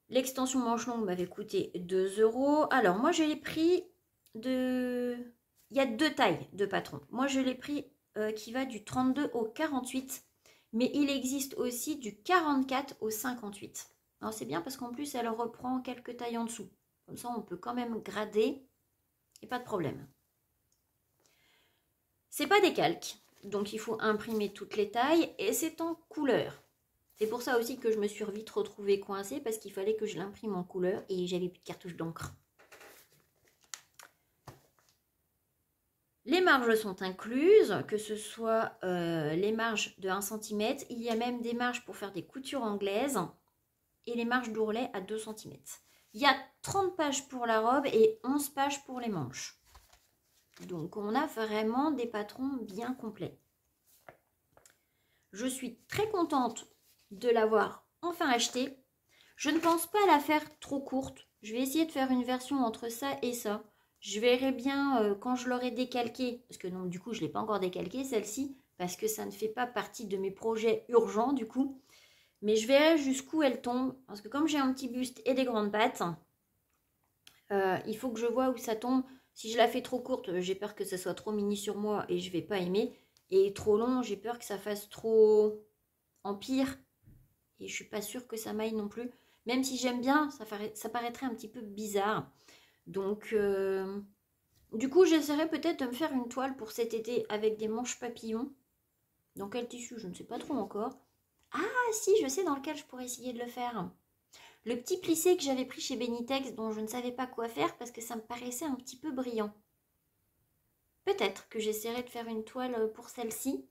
L'extension manche longue m'avait coûté 2 €. Alors, moi, je l'ai pris de... Il y a 2 tailles de patron. Moi, je l'ai pris qui va du 32 au 48. Mais il existe aussi du 44 au 58. Alors, c'est bien parce qu'en plus, elle reprend quelques tailles en dessous. Comme ça, on peut quand même grader et pas de problème. C'est pas des calques, donc il faut imprimer toutes les tailles et c'est en couleur. C'est pour ça aussi que je me suis vite retrouvée coincée parce qu'il fallait que je l'imprime en couleur et j'avais plus de cartouches d'encre. Les marges sont incluses, que ce soit les marges de 1 cm, il y a même des marges pour faire des coutures anglaises et les marges d'ourlet à 2 cm. Il y a 30 pages pour la robe et 11 pages pour les manches. Donc on a vraiment des patrons bien complets. Je suis très contente de l'avoir enfin acheté. Je ne pense pas la faire trop courte. Je vais essayer de faire une version entre ça et ça. Je verrai bien quand je l'aurai décalquée, parce que non, du coup je ne l'ai pas encore décalquée celle-ci, parce que ça ne fait pas partie de mes projets urgents du coup. Mais je verrai jusqu'où elle tombe, parce que comme j'ai un petit buste et des grandes pattes, il faut que je vois où ça tombe. Si je la fais trop courte, j'ai peur que ça soit trop mini sur moi et je ne vais pas aimer. Et trop long, j'ai peur que ça fasse trop empire. Et je ne suis pas sûre que ça m'aille non plus. Même si j'aime bien, ça paraîtrait un petit peu bizarre. Donc, du coup, j'essaierai peut-être de me faire une toile pour cet été avec des manches papillons. Dans quel tissu, je ne sais pas trop encore. Ah si, je sais dans lequel je pourrais essayer de le faire. Le petit plissé que j'avais pris chez Benitex dont je ne savais pas quoi faire parce que ça me paraissait un petit peu brillant. Peut-être que j'essaierai de faire une toile pour celle-ci.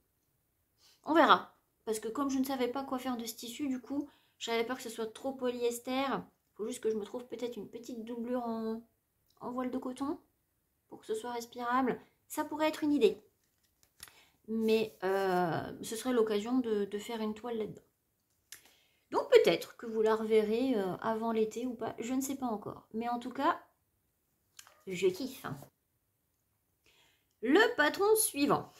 On verra. Parce que comme je ne savais pas quoi faire de ce tissu, du coup, j'avais peur que ce soit trop polyester. Il faut juste que je me trouve peut-être une petite doublure en voile de coton pour que ce soit respirable. Ça pourrait être une idée. Mais ce serait l'occasion de faire une toile là-dedans. Donc peut-être que vous la reverrez avant l'été ou pas, je ne sais pas encore. Mais en tout cas, je kiffe. Le patron suivant.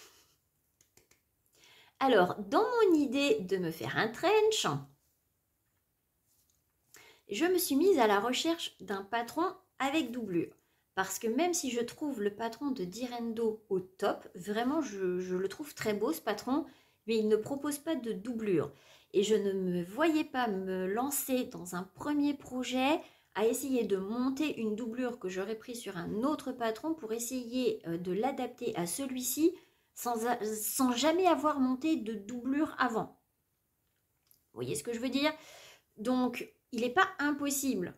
Alors, dans mon idée de me faire un trench, je me suis mise à la recherche d'un patron avec doublure. Parce que même si je trouve le patron de Direndo au top, vraiment je le trouve très beau ce patron, mais il ne propose pas de doublure. Et je ne me voyais pas me lancer dans un premier projet à essayer de monter une doublure que j'aurais pris sur un autre patron pour essayer de l'adapter à celui-ci sans jamais avoir monté de doublure avant. Vous voyez ce que je veux dire? Donc, il n'est pas impossible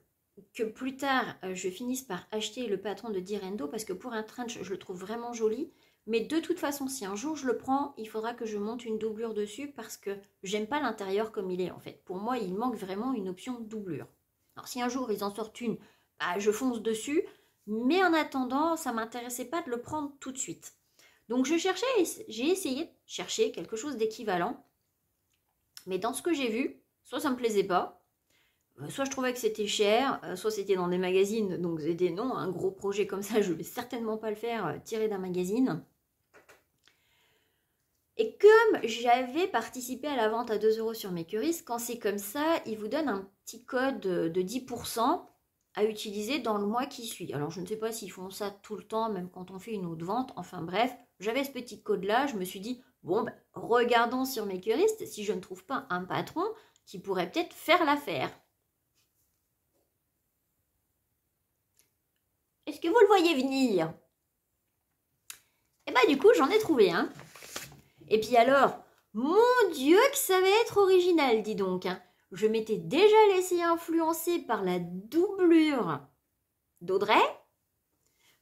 que plus tard, je finisse par acheter le patron de Direndo parce que pour un trench, je le trouve vraiment joli. Mais de toute façon, si un jour je le prends, il faudra que je monte une doublure dessus parce que j'aime pas l'intérieur comme il est en fait. Pour moi, il manque vraiment une option doublure. Alors si un jour ils en sortent une, bah, je fonce dessus. Mais en attendant, ça ne m'intéressait pas de le prendre tout de suite. Donc j'ai essayé de chercher quelque chose d'équivalent. Mais dans ce que j'ai vu, soit ça ne me plaisait pas, soit je trouvais que c'était cher, soit c'était dans des magazines. Donc c'était non, un gros projet comme ça, je ne vais certainement pas le faire tiré d'un magazine. Et comme j'avais participé à la vente à 2 € sur Makeris, quand c'est comme ça, ils vous donnent un petit code de 10% à utiliser dans le mois qui suit. Alors je ne sais pas s'ils font ça tout le temps, même quand on fait une autre vente. Enfin bref, j'avais ce petit code-là, je me suis dit, bon, ben, regardons sur Makeris si je ne trouve pas un patron qui pourrait peut-être faire l'affaire. Est-ce que vous le voyez venir? Et bah du coup, j'en ai trouvé un. Et puis alors, mon Dieu que ça va être original, dis donc. Je m'étais déjà laissé influencer par la doublure d'Audrey.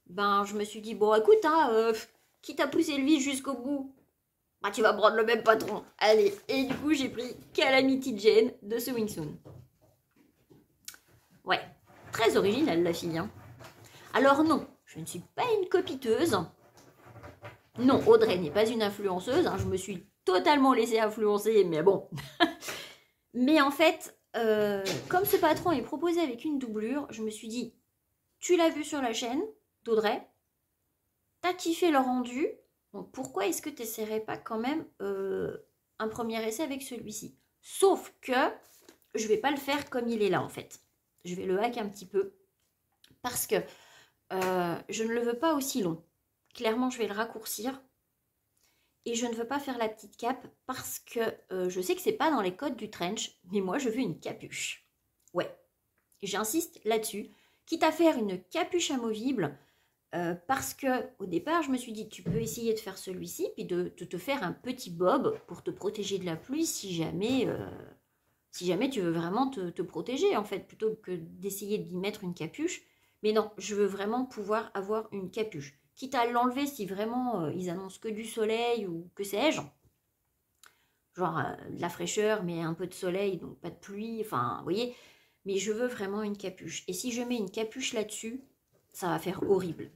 Ben, je me suis dit, bon, écoute, quitte à pousser le vis jusqu'au bout, bah, tu vas prendre le même patron. Allez, et du coup, j'ai pris Calamity Jane de Sewing Soon. Ouais, très original la fille. Alors non, je ne suis pas une copiteuse. Non, Audrey n'est pas une influenceuse. Je me suis totalement laissée influencer, mais bon. Mais en fait, comme ce patron est proposé avec une doublure, je me suis dit, tu l'as vu sur la chaîne d'Audrey, t'as kiffé le rendu, Donc, pourquoi est-ce que tu n'essaierais pas quand même un premier essai avec celui-ci? Sauf que je ne vais pas le faire comme il est là, en fait. Je vais le hack un petit peu parce que je ne le veux pas aussi long. Clairement, je vais le raccourcir. Et je ne veux pas faire la petite cape parce que je sais que c'est pas dans les codes du trench, mais moi, je veux une capuche. Ouais, j'insiste là-dessus. Quitte à faire une capuche amovible, parce que au départ, je me suis dit, tu peux essayer de faire celui-ci, puis de te faire un petit bob pour te protéger de la pluie si jamais tu veux vraiment te protéger, en fait, plutôt que d'essayer d'y mettre une capuche. Mais non, je veux vraiment pouvoir avoir une capuche. Quitte à l'enlever si vraiment ils annoncent que du soleil ou que sais-je. Genre de la fraîcheur, mais un peu de soleil, donc pas de pluie, enfin, vous voyez. Mais je veux vraiment une capuche. Et si je mets une capuche là-dessus, ça va faire horrible.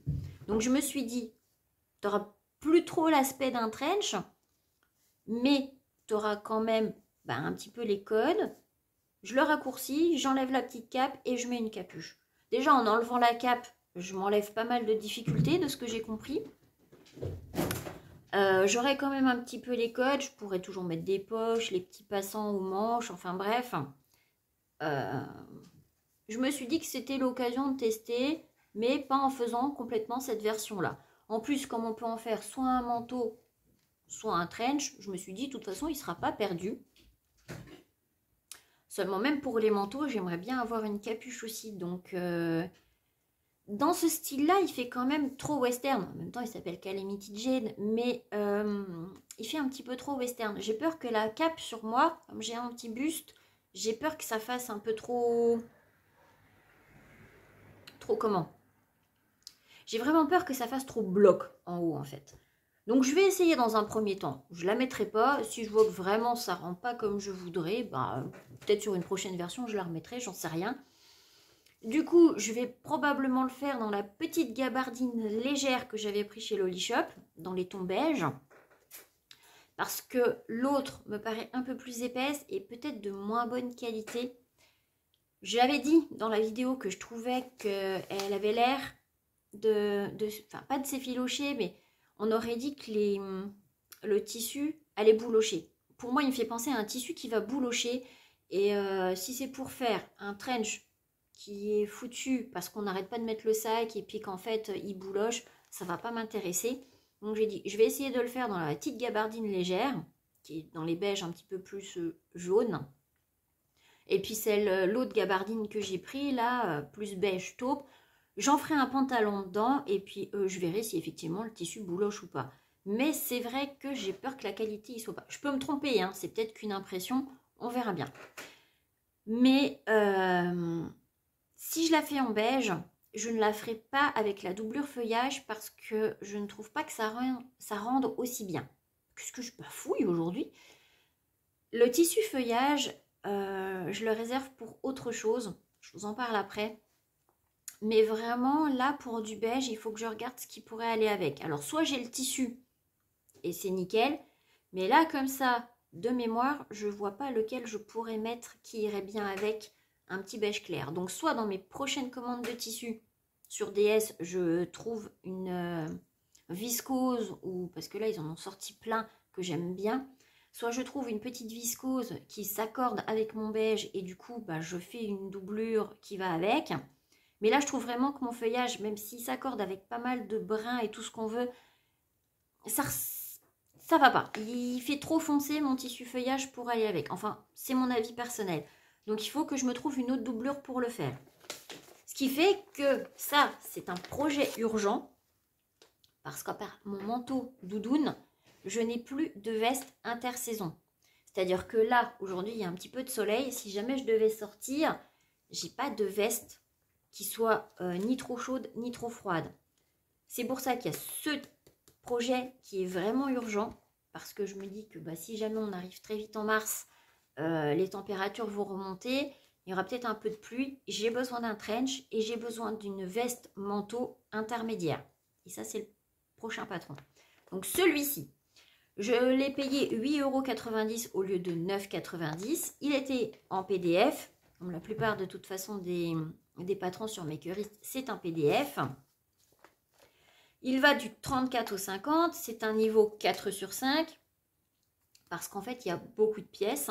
Donc je me suis dit, tu n'auras plus trop l'aspect d'un trench, mais tu auras quand même un petit peu les codes. Je le raccourcis, j'enlève la petite cape et je mets une capuche. Déjà, en enlevant la cape, je m'enlève pas mal de difficultés de ce que j'ai compris. J'aurai quand même un petit peu les codes. Je pourrais toujours mettre des poches, les petits passants aux manches, enfin bref. Je me suis dit que c'était l'occasion de tester, mais pas en faisant complètement cette version-là. En plus, comme on peut en faire soit un manteau, soit un trench, je me suis dit, de toute façon, il ne sera pas perdu. Seulement, même pour les manteaux, j'aimerais bien avoir une capuche aussi. Donc, dans ce style-là, il fait quand même trop western. En même temps, il s'appelle Calamity Jane, mais il fait un petit peu trop western. J'ai peur que la cape sur moi, comme j'ai un petit buste, j'ai peur que ça fasse un peu trop... Trop comment? J'ai vraiment peur que ça fasse trop bloc en haut, en fait. Donc, je vais essayer dans un premier temps. Je ne la mettrai pas. Si je vois que vraiment ça ne rend pas comme je voudrais, peut-être sur une prochaine version, je la remettrai, j'en sais rien. Du coup, je vais probablement le faire dans la petite gabardine légère que j'avais pris chez Lolly Shop, dans les tons beige. Parce que l'autre me paraît un peu plus épaisse et peut-être de moins bonne qualité. J'avais dit dans la vidéo que je trouvais qu'elle avait l'air enfin pas de s'effilocher, mais on aurait dit que le tissu allait boulocher. Pour moi, il me fait penser à un tissu qui va boulocher. Et si c'est pour faire un trench qui est foutu parce qu'on n'arrête pas de mettre le sac et puis qu'en fait il bouloche, ça va pas m'intéresser. Donc j'ai dit, je vais essayer de le faire dans la petite gabardine légère, qui est dans les beiges un petit peu plus jaunes. Et puis l'autre gabardine que j'ai pris là, plus beige taupe, j'en ferai un pantalon dedans et puis je verrai si effectivement le tissu bouloche ou pas. Mais c'est vrai que j'ai peur que la qualité y soit pas. Je peux me tromper, hein, c'est peut-être qu'une impression, on verra bien. Mais si je la fais en beige, je ne la ferai pas avec la doublure feuillage parce que je ne trouve pas que ça rende aussi bien. Qu'est-ce que je bafouille aujourd'hui? Le tissu feuillage, je le réserve pour autre chose. Je vous en parle après. Mais vraiment, là, pour du beige, il faut que je regarde ce qui pourrait aller avec. Alors, soit j'ai le tissu et c'est nickel. Mais là, comme ça, de mémoire, je ne vois pas lequel je pourrais mettre qui irait bien avec un petit beige clair. Donc, soit dans mes prochaines commandes de tissu sur DS, je trouve une viscose, ou parce que là, ils en ont sorti plein que j'aime bien. Soit je trouve une petite viscose qui s'accorde avec mon beige et du coup, je fais une doublure qui va avec. Mais là, je trouve vraiment que mon feuillage, même s'il s'accorde avec pas mal de brun et tout ce qu'on veut, ça va pas. Il fait trop foncé mon tissu feuillage pour aller avec. Enfin, c'est mon avis personnel. Donc, il faut que je me trouve une autre doublure pour le faire. Ce qui fait que ça, c'est un projet urgent. Parce qu'à part mon manteau doudoune, je n'ai plus de veste intersaison. C'est-à-dire que là, aujourd'hui, il y a un petit peu de soleil. Si jamais je devais sortir, j'ai pas de veste qui soit ni trop chaude ni trop froide. C'est pour ça qu'il y a ce projet qui est vraiment urgent parce que je me dis que si jamais on arrive très vite en mars, les températures vont remonter, il y aura peut-être un peu de pluie, j'ai besoin d'un trench et j'ai besoin d'une veste manteau intermédiaire. Et ça, c'est le prochain patron. Donc celui-ci, je l'ai payé 8,90 € au lieu de 9,90 €. Il était en PDF, comme la plupart de toute façon des patrons sur Makerist, c'est un PDF. Il va du 34 au 50, c'est un niveau 4 sur 5, parce qu'en fait, il y a beaucoup de pièces.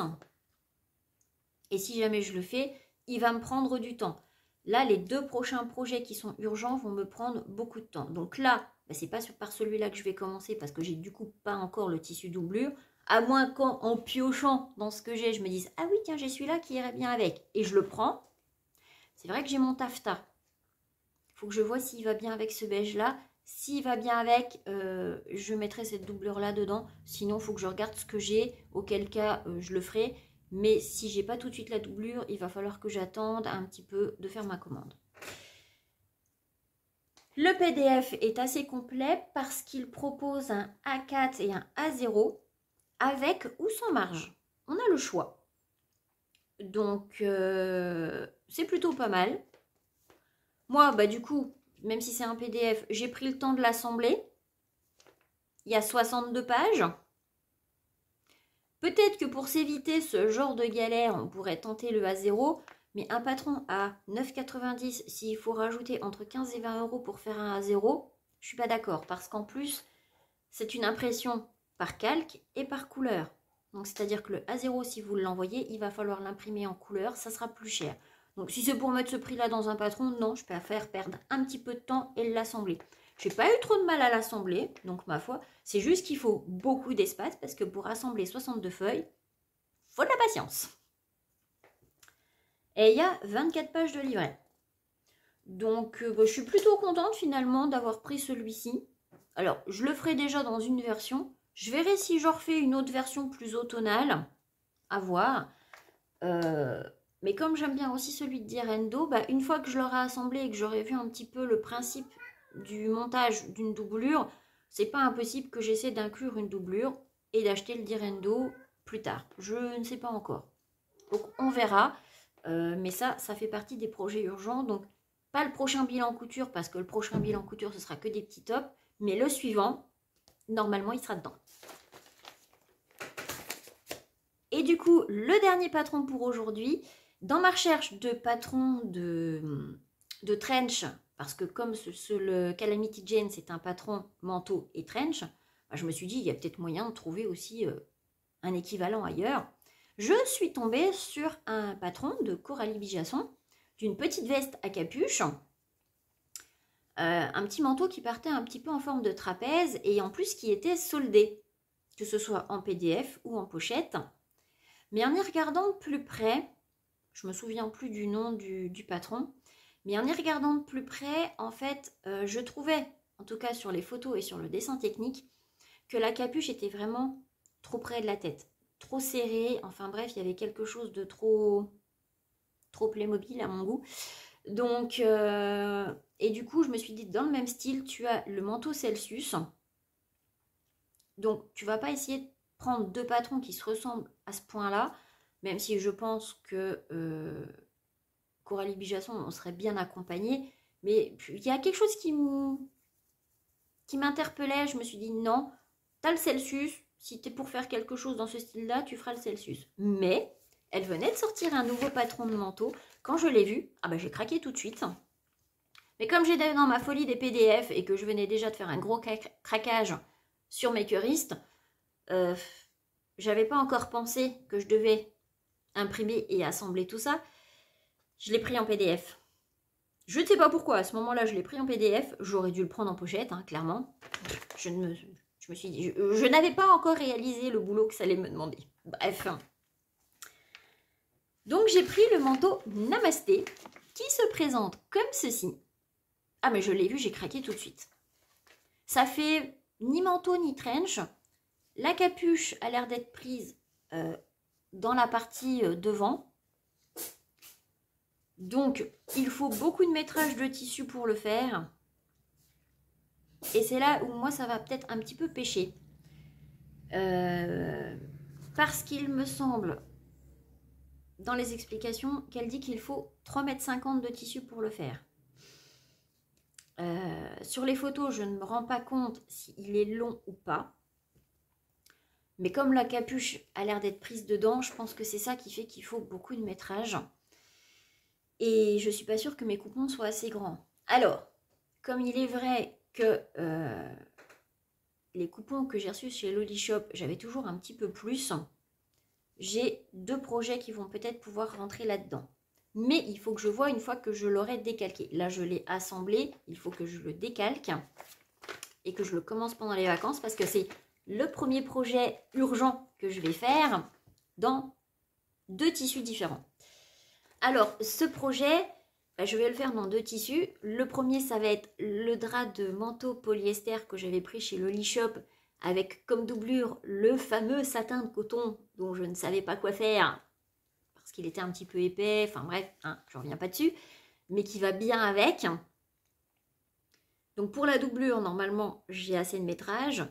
Et si jamais je le fais, il va me prendre du temps. Là, les 2 prochains projets qui sont urgents vont me prendre beaucoup de temps. Donc là, c'est pas par celui-là que je vais commencer, parce que j'ai du coup pas encore le tissu doublure. À moins qu'en piochant dans ce que j'ai, je me dise « Ah oui, tiens, j'ai celui-là qui irait bien avec. » Et je le prends. C'est vrai que j'ai mon taffetas. Il faut que je vois s'il va bien avec ce beige-là. S'il va bien avec, je mettrai cette doublure-là dedans. Sinon, il faut que je regarde ce que j'ai. Auquel cas, je le ferai. Mais si j'ai pas tout de suite la doublure, il va falloir que j'attende un petit peu de faire ma commande. Le PDF est assez complet parce qu'il propose un A4 et un A0 avec ou sans marge. On a le choix. Donc, c'est plutôt pas mal. Moi, du coup, même si c'est un PDF, j'ai pris le temps de l'assembler. Il y a 62 pages. Peut-être que pour s'éviter ce genre de galère, on pourrait tenter le A0, mais un patron à 9,90, s'il faut rajouter entre 15 et 20 € pour faire un A0, je ne suis pas d'accord, parce qu'en plus, c'est une impression par calque et par couleur. Donc, c'est-à-dire que le A0, si vous l'envoyez, il va falloir l'imprimer en couleur, ça sera plus cher. Donc, si c'est pour mettre ce prix-là dans un patron, non, je préfère perdre un petit peu de temps et l'assembler. Je n'ai pas eu trop de mal à l'assembler, donc ma foi, c'est juste qu'il faut beaucoup d'espace parce que pour assembler 62 feuilles, il faut de la patience. Et il y a 24 pages de livret. Donc, je suis plutôt contente finalement d'avoir pris celui-ci. Alors, je le ferai déjà dans une version. Je verrai si je refais une autre version plus automnale, à voir. Mais comme j'aime bien aussi celui de Direndo, une fois que je l'aurai assemblé et que j'aurai vu un petit peu le principe du montage d'une doublure, c'est pas impossible que j'essaie d'inclure une doublure et d'acheter le Direndo plus tard. Je ne sais pas encore. Donc on verra. Mais ça fait partie des projets urgents. Donc pas le prochain bilan couture, parce que le prochain bilan couture, ce sera que des petits tops. Mais le suivant, normalement, il sera dedans. Et du coup, le dernier patron pour aujourd'hui, dans ma recherche de patron de trench, parce que comme le Calamity Jane, c'est un patron manteau et trench, je me suis dit, il y a peut-être moyen de trouver aussi un équivalent ailleurs. Je suis tombée sur un patron de Coralie Bijasson, d'une petite veste à capuche, un petit manteau qui partait un petit peu en forme de trapèze et en plus qui était soldé, que ce soit en PDF ou en pochette. Mais en y regardant de plus près, je me souviens plus du nom du patron, mais en y regardant de plus près, en fait, je trouvais, en tout cas sur les photos et sur le dessin technique, que la capuche était vraiment trop près de la tête, trop serrée. Enfin bref, il y avait quelque chose de trop Playmobil à mon goût. Donc, et du coup, je me suis dit, dans le même style, tu as le manteau Celsius. Donc, tu vas pas essayer de prendre 2 patrons qui se ressemblent à ce point-là, même si je pense que Coralie Bijasson, on serait bien accompagné. Mais il y a quelque chose qui m'interpellait. Je me suis dit, non, tu as le Celsius. Si tu es pour faire quelque chose dans ce style-là, tu feras le Celsius. Mais elle venait de sortir un nouveau patron de manteau. Quand je l'ai vu, j'ai craqué tout de suite. Mais comme j'étais dans ma folie des PDF et que je venais déjà de faire un gros craquage sur Makerist, j'avais pas encore pensé que je devais imprimer et assembler tout ça. Je l'ai pris en PDF. Je ne sais pas pourquoi, à ce moment-là, je l'ai pris en PDF. J'aurais dû le prendre en pochette, clairement. Je me suis dit, je n'avais pas encore réalisé le boulot que ça allait me demander. Bref. Donc, j'ai pris le manteau Namasté, qui se présente comme ceci. Ah, mais je l'ai vu, j'ai craqué tout de suite. Ça fait ni manteau ni trench. La capuche a l'air d'être prise dans la partie devant. Donc, il faut beaucoup de métrage de tissu pour le faire. Et c'est là où moi, ça va peut-être un petit peu pêcher. Parce qu'il me semble, dans les explications, qu'elle dit qu'il faut 3,50 m de tissu pour le faire. Sur les photos, je ne me rends pas compte s'il est long ou pas. Mais comme la capuche a l'air d'être prise dedans, je pense que c'est ça qui fait qu'il faut beaucoup de métrage. Et je ne suis pas sûre que mes coupons soient assez grands. Alors, comme il est vrai que les coupons que j'ai reçus chez Loli Shop, j'avais toujours un petit peu plus. J'ai 2 projets qui vont peut-être pouvoir rentrer là-dedans. Mais il faut que je vois une fois que je l'aurai décalqué. Là, je l'ai assemblé. Il faut que je le décalque et que je le commence pendant les vacances parce que c'est le premier projet urgent que je vais faire dans 2 tissus différents. Alors, ce projet, je vais le faire dans 2 tissus. Le premier, ça va être le drap de manteau polyester que j'avais pris chez Loli Shop avec comme doublure le fameux satin de coton dont je ne savais pas quoi faire parce qu'il était un petit peu épais. Enfin bref, hein, je ne reviens pas dessus, mais qui va bien avec. Donc pour la doublure, normalement, j'ai assez de métrage.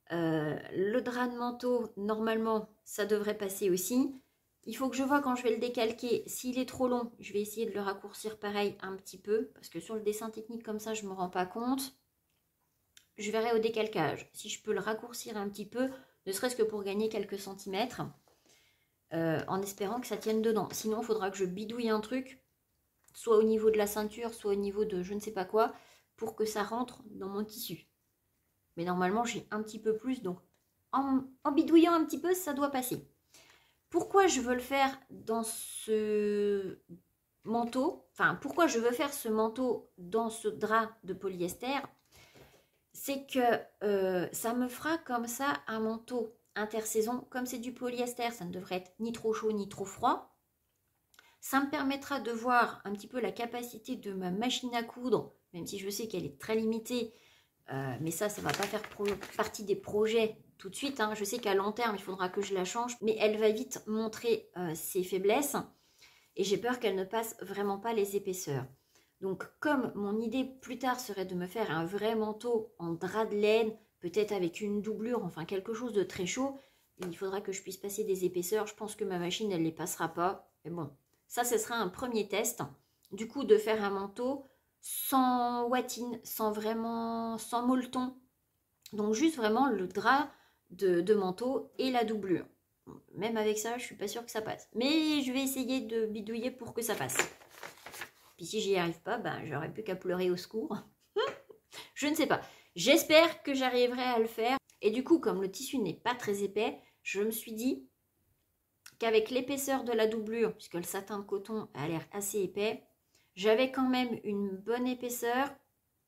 Le drap de manteau, normalement, ça devrait passer aussi. Il faut que je vois quand je vais le décalquer. S'il est trop long, je vais essayer de le raccourcir pareil un petit peu. Parce que sur le dessin technique comme ça, je ne me rends pas compte. Je verrai au décalcage. Si je peux le raccourcir un petit peu, ne serait-ce que pour gagner quelques centimètres. En espérant que ça tienne dedans. Sinon, il faudra que je bidouille un truc. Soit au niveau de la ceinture, soit au niveau de je ne sais pas quoi. Pour que ça rentre dans mon tissu. Mais normalement, j'ai un petit peu plus. Donc, en bidouillant un petit peu, ça doit passer. Pourquoi je veux le faire dans ce manteau, enfin pourquoi je veux faire ce manteau dans ce drap de polyester, c'est que ça me fera comme ça un manteau intersaison. Comme c'est du polyester, ça ne devrait être ni trop chaud ni trop froid. Ça me permettra de voir un petit peu la capacité de ma machine à coudre, même si je sais qu'elle est très limitée. Mais ça ne va pas faire partie des projets tout de suite. Hein. Je sais qu'à long terme, il faudra que je la change. Mais elle va vite montrer ses faiblesses. Et j'ai peur qu'elle ne passe vraiment pas les épaisseurs. Donc, comme mon idée plus tard serait de me faire un vrai manteau en drap de laine, peut-être avec une doublure, enfin quelque chose de très chaud, il faudra que je puisse passer des épaisseurs. Je pense que ma machine, elle ne les passera pas. Mais bon, ça, ce sera un premier test. Du coup, de faire un manteau sans watine, sans molleton. Donc juste vraiment le drap de manteau et la doublure. Même avec ça, je suis pas sûre que ça passe. Mais je vais essayer de bidouiller pour que ça passe. Puis si j'y arrive pas, ben, j'aurai plus qu'à pleurer au secours. Je ne sais pas. J'espère que j'arriverai à le faire. Et du coup, comme le tissu n'est pas très épais, je me suis dit qu'avec l'épaisseur de la doublure, puisque le satin de coton a l'air assez épais, j'avais quand même une bonne épaisseur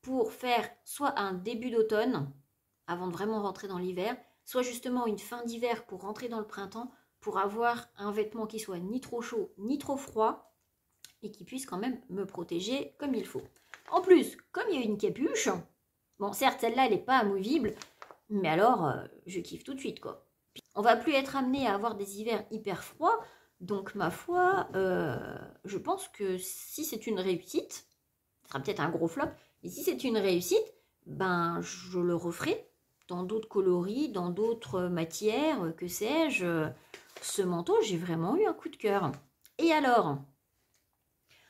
pour faire soit un début d'automne, avant de vraiment rentrer dans l'hiver, soit justement une fin d'hiver pour rentrer dans le printemps, pour avoir un vêtement qui soit ni trop chaud ni trop froid et qui puisse quand même me protéger comme il faut. En plus, comme il y a une capuche, bon certes celle-là elle n'est pas amovible, mais alors je kiffe tout de suite quoi. On va plus être amené à avoir des hivers hyper froids, donc ma foi, je pense que si c'est une réussite, ce sera peut-être un gros flop, mais si c'est une réussite, ben je le referai dans d'autres coloris, dans d'autres matières, que sais-je. Ce manteau, j'ai vraiment eu un coup de cœur. Et alors,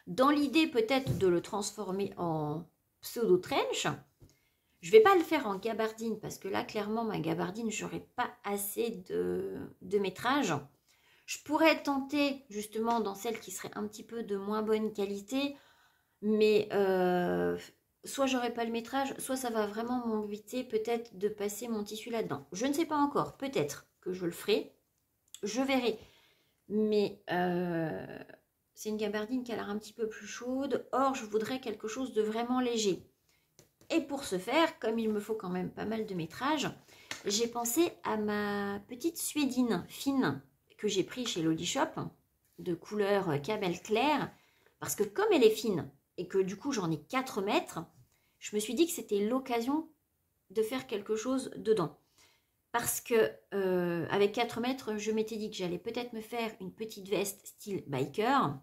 dans l'idée peut-être de le transformer en pseudo trench, je ne vais pas le faire en gabardine parce que là, clairement, ma gabardine, j'aurais pas assez de métrage. Je pourrais tenter justement dans celle qui serait un petit peu de moins bonne qualité, mais soit j'aurai pas le métrage, soit ça va vraiment m'embêter peut-être de passer mon tissu là-dedans. Je ne sais pas encore, peut-être que je le ferai, je verrai. Mais c'est une gabardine qui a l'air un petit peu plus chaude, or je voudrais quelque chose de vraiment léger. Et pour ce faire, comme il me faut quand même pas mal de métrage, j'ai pensé à ma petite suédine fine que j'ai pris chez Loli Shop, de couleur camel clair, parce que comme elle est fine, et que du coup j'en ai 4 mètres, je me suis dit que c'était l'occasion de faire quelque chose dedans. Parce que avec 4 mètres, je m'étais dit que j'allais peut-être me faire une petite veste style biker,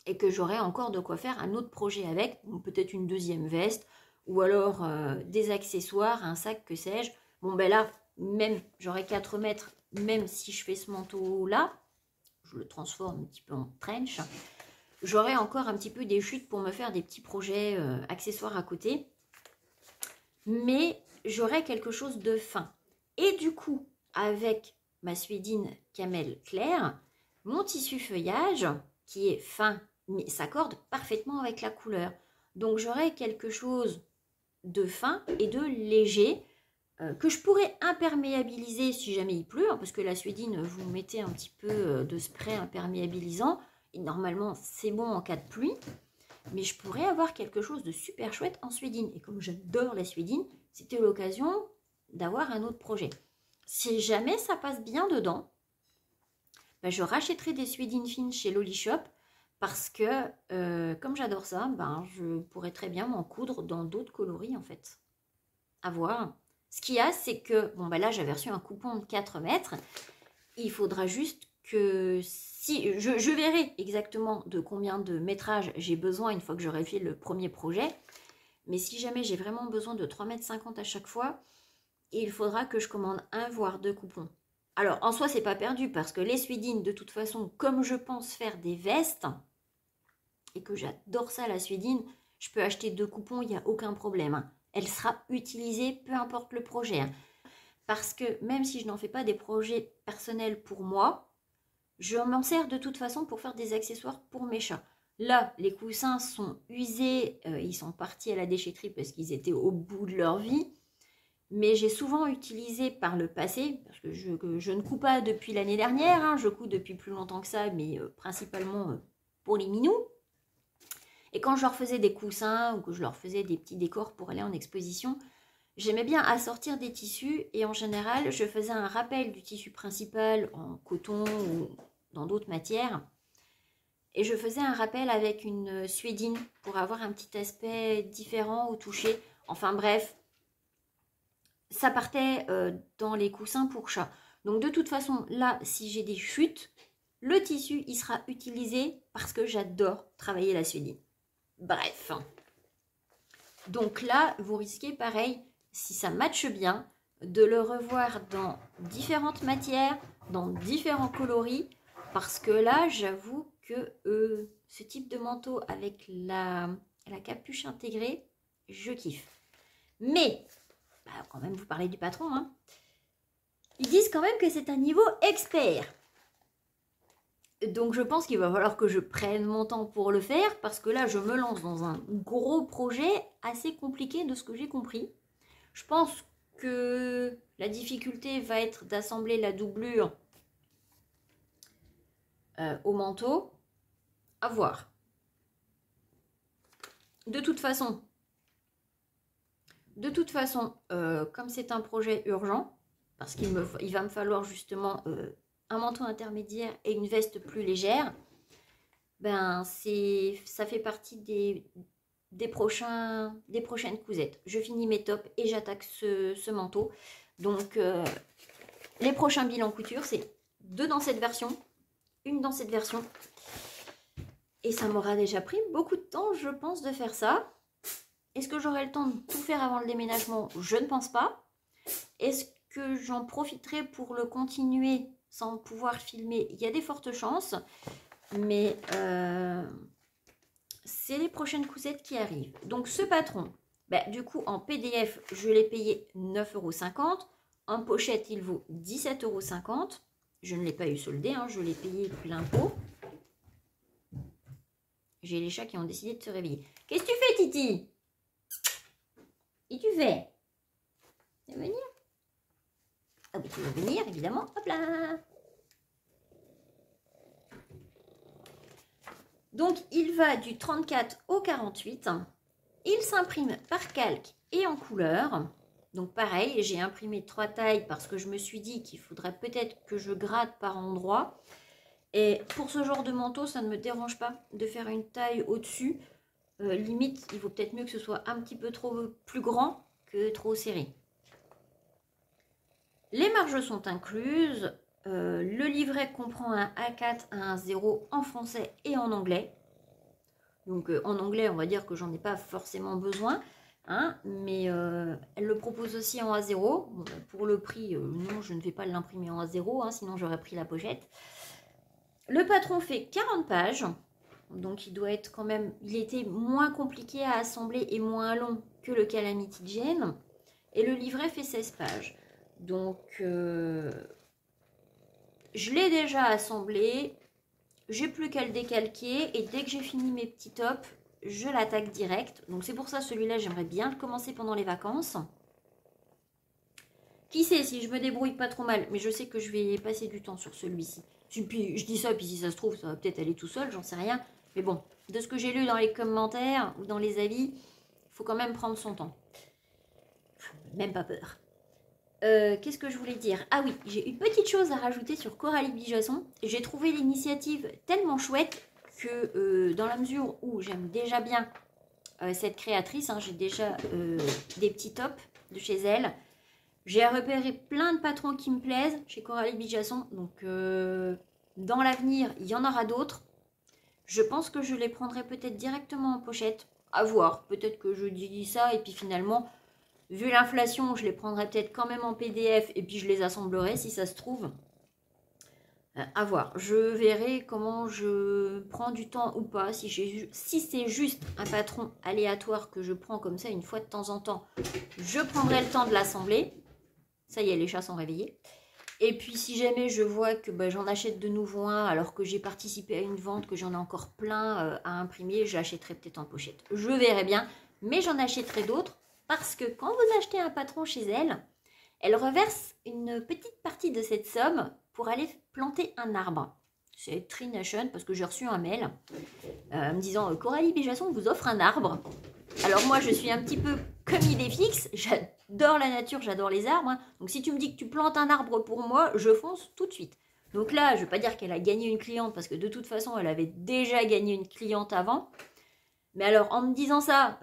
et que j'aurais encore de quoi faire un autre projet avec, peut-être une deuxième veste, ou alors des accessoires, un sac, que sais-je. Bon ben là, même j'aurai 4 mètres, même si je fais ce manteau-là, je le transforme un petit peu en trench, j'aurai encore un petit peu des chutes pour me faire des petits projets accessoires à côté. Mais j'aurai quelque chose de fin. Et du coup, avec ma suédine camel clair, mon tissu feuillage, qui est fin, mais s'accorde parfaitement avec la couleur. Donc j'aurai quelque chose de fin et de léger que je pourrais imperméabiliser si jamais il pleut, hein, parce que la suédine, vous mettez un petit peu de spray imperméabilisant et normalement c'est bon en cas de pluie, mais je pourrais avoir quelque chose de super chouette en suédine. Et comme j'adore la suédine, c'était l'occasion d'avoir un autre projet. Si jamais ça passe bien dedans, ben je rachèterai des suédines fines chez Loli Shop parce que comme j'adore ça, ben je pourrais très bien m'en coudre dans d'autres coloris en fait. À voir. Ce qu'il y a, c'est que, bon ben là j'avais reçu un coupon de 4 mètres. Il faudra juste que si je verrai exactement de combien de métrage j'ai besoin une fois que j'aurai fait le premier projet. Mais si jamais j'ai vraiment besoin de 3,50 m à chaque fois, il faudra que je commande un voire 2 coupons. Alors en soi c'est pas perdu parce que les suédines de toute façon, comme je pense faire des vestes et que j'adore ça la suédine, je peux acheter 2 coupons, il n'y a aucun problème. Elle sera utilisée peu importe le projet. Parce que même si je n'en fais pas des projets personnels pour moi, je m'en sers de toute façon pour faire des accessoires pour mes chats. Là, les coussins sont usés, ils sont partis à la déchetterie parce qu'ils étaient au bout de leur vie. Mais j'ai souvent utilisé par le passé, parce que je ne couds pas depuis l'année dernière, hein, je couds depuis plus longtemps que ça, mais principalement pour les minous. Et quand je leur faisais des coussins ou que je leur faisais des petits décors pour aller en exposition, j'aimais bien assortir des tissus et en général, je faisais un rappel du tissu principal en coton ou dans d'autres matières. Et je faisais un rappel avec une suédine pour avoir un petit aspect différent au toucher. Enfin bref, ça partait dans les coussins pour chat. Donc de toute façon, là, si j'ai des chutes, le tissu, il sera utilisé parce que j'adore travailler la suédine. Bref. Donc là, vous risquez pareil, si ça matche bien, de le revoir dans différentes matières, dans différents coloris. Parce que là, j'avoue que ce type de manteau avec la capuche intégrée, je kiffe. Mais, bah, quand même, vous parlez du patron, hein. Ils disent quand même que c'est un niveau expert. Donc je pense qu'il va falloir que je prenne mon temps pour le faire parce que là je me lance dans un gros projet assez compliqué de ce que j'ai compris. Je pense que la difficulté va être d'assembler la doublure au manteau. À voir. De toute façon, comme c'est un projet urgent, parce qu'il va me falloir justement un manteau intermédiaire et une veste plus légère, ben ça fait partie des prochaines cousettes. Je finis mes tops et j'attaque ce manteau. Donc les prochains bilans couture, c'est 2 dans cette version, 1 dans cette version. Et ça m'aura déjà pris beaucoup de temps, je pense, de faire ça. Est-ce que j'aurai le temps de tout faire avant le déménagement? Je ne pense pas. Est-ce que j'en profiterai pour le continuer sans pouvoir filmer? Il y a des fortes chances. Mais c'est les prochaines cousettes qui arrivent. Donc ce patron, bah, du coup en PDF, je l'ai payé 9,50 €. En pochette, il vaut 17,50 €. Je ne l'ai pas eu soldé, hein, je l'ai payé plus l'impôt. J'ai les chats qui ont décidé de se réveiller. Qu'est-ce que tu fais, Titi? Et tu fais? Tu veux venir? Ah oui, tu veux venir, évidemment. Hop là! Donc, il va du 34 au 48. Il s'imprime par calque et en couleur. Donc, pareil, j'ai imprimé 3 tailles parce que je me suis dit qu'il faudrait peut-être que je gratte par endroit. Et pour ce genre de manteau, ça ne me dérange pas de faire une taille au-dessus. Limite, il vaut peut-être mieux que ce soit un petit peu plus grand que trop serré. Les marges sont incluses. Le livret comprend un A4, un A0 en français et en anglais. Donc en anglais, on va dire que j'en ai pas forcément besoin. Hein, mais elle le propose aussi en A0. Bon, pour le prix, non, je ne vais pas l'imprimer en A0, hein, sinon j'aurais pris la pochette. Le patron fait 40 pages. Donc il doit être quand même... Il était moins compliqué à assembler et moins long que le Calamity Jane. Et le livret fait 16 pages. Donc je l'ai déjà assemblé. J'ai plus qu'à le décalquer. Et dès que j'ai fini mes petits tops, je l'attaque direct. Donc c'est pour ça, celui-là, j'aimerais bien le commencer pendant les vacances. Qui sait si je me débrouille pas trop mal, mais je sais que je vais passer du temps sur celui-ci. Puis je dis ça, puis si ça se trouve, ça va peut-être aller tout seul, j'en sais rien. Mais bon, de ce que j'ai lu dans les commentaires ou dans les avis, il faut quand même prendre son temps. Même pas peur. Qu'est-ce que je voulais dire? Ah oui, j'ai une petite chose à rajouter sur Coralie Bijasson. J'ai trouvé l'initiative tellement chouette que dans la mesure où j'aime déjà bien cette créatrice, hein, j'ai déjà des petits tops de chez elle. J'ai repéré plein de patrons qui me plaisent chez Coralie Bijasson. Donc dans l'avenir, il y en aura d'autres. Je pense que je les prendrai peut-être directement en pochette. À voir. Peut-être que je dis ça et puis finalement, vu l'inflation, je les prendrai peut-être quand même en PDF et puis je les assemblerai si ça se trouve. À voir. Je verrai comment je prends du temps ou pas. Si c'est juste un patron aléatoire que je prends comme ça une fois de temps en temps, je prendrai le temps de l'assembler. Ça y est, les chats sont réveillés. Et puis si jamais je vois que j'en achète de nouveau un alors que j'ai participé à une vente, que j'en ai encore plein à imprimer, j'achèterai peut-être en pochette. Je verrai bien, mais j'en achèterai d'autres parce que quand vous achetez un patron chez elle, elle reverse une petite partie de cette somme pour aller planter un arbre. C'est Tree Nation parce que j'ai reçu un mail me disant Coralie Bijasson vous offre un arbre. Alors moi je suis un petit peu comme idée fixe, j'adore la nature, j'adore les arbres. Hein. Donc si tu me dis que tu plantes un arbre pour moi, je fonce tout de suite. Donc là, je ne vais pas dire qu'elle a gagné une cliente parce que de toute façon, elle avait déjà gagné une cliente avant. Mais alors en me disant ça,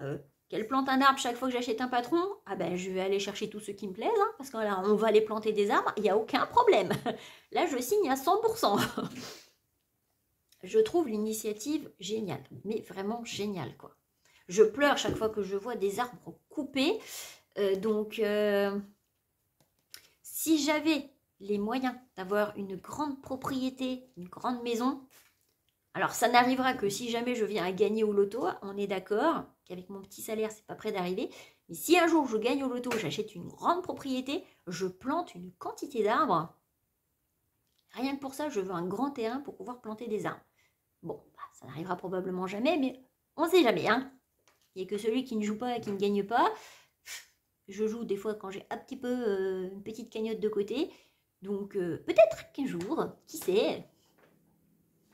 qu'elle plante un arbre chaque fois que j'achète un patron, ah ben je vais aller chercher tous ceux qui me plaisent, hein, parce qu'on va aller planter des arbres, il n'y a aucun problème. Là, je signe à 100%. Je trouve l'initiative géniale, mais vraiment géniale, quoi. Je pleure chaque fois que je vois des arbres coupés. Si j'avais les moyens d'avoir une grande propriété, une grande maison, alors ça n'arrivera que si jamais je viens à gagner au loto, on est d'accord qu'avec mon petit salaire, c'est pas près d'arriver. Mais si un jour je gagne au loto, j'achète une grande propriété, je plante une quantité d'arbres. Rien que pour ça, je veux un grand terrain pour pouvoir planter des arbres. Bon, ça n'arrivera probablement jamais, mais on ne sait jamais, hein. Il n'y a que celui qui ne joue pas et qui ne gagne pas. Je joue des fois quand j'ai un petit peu une petite cagnotte de côté. Donc peut-être qu'un jour, qui sait.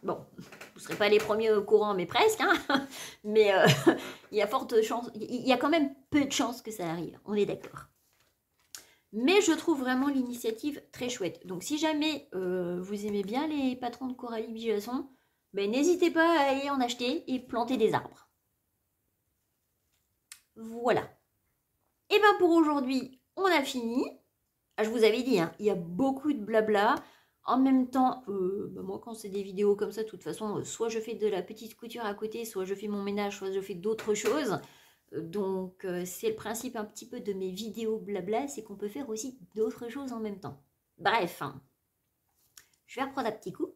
Bon, vous ne serez pas les premiers au courant, mais presque. Hein. Mais il y a forte chance, il y a quand même peu de chances que ça arrive. On est d'accord. Mais je trouve vraiment l'initiative très chouette. Donc si jamais vous aimez bien les patrons de Coralie Bijasson, n'hésitez pas à aller en acheter et planter des arbres. Voilà. Et pour aujourd'hui, on a fini. Ah, je vous avais dit, hein, il y a beaucoup de blabla. En même temps, moi quand c'est des vidéos comme ça, de toute façon, soit je fais de la petite couture à côté, soit je fais mon ménage, soit je fais d'autres choses. Donc c'est le principe un petit peu de mes vidéos blabla, c'est qu'on peut faire aussi d'autres choses en même temps. Bref, hein. Je vais reprendre un petit coup.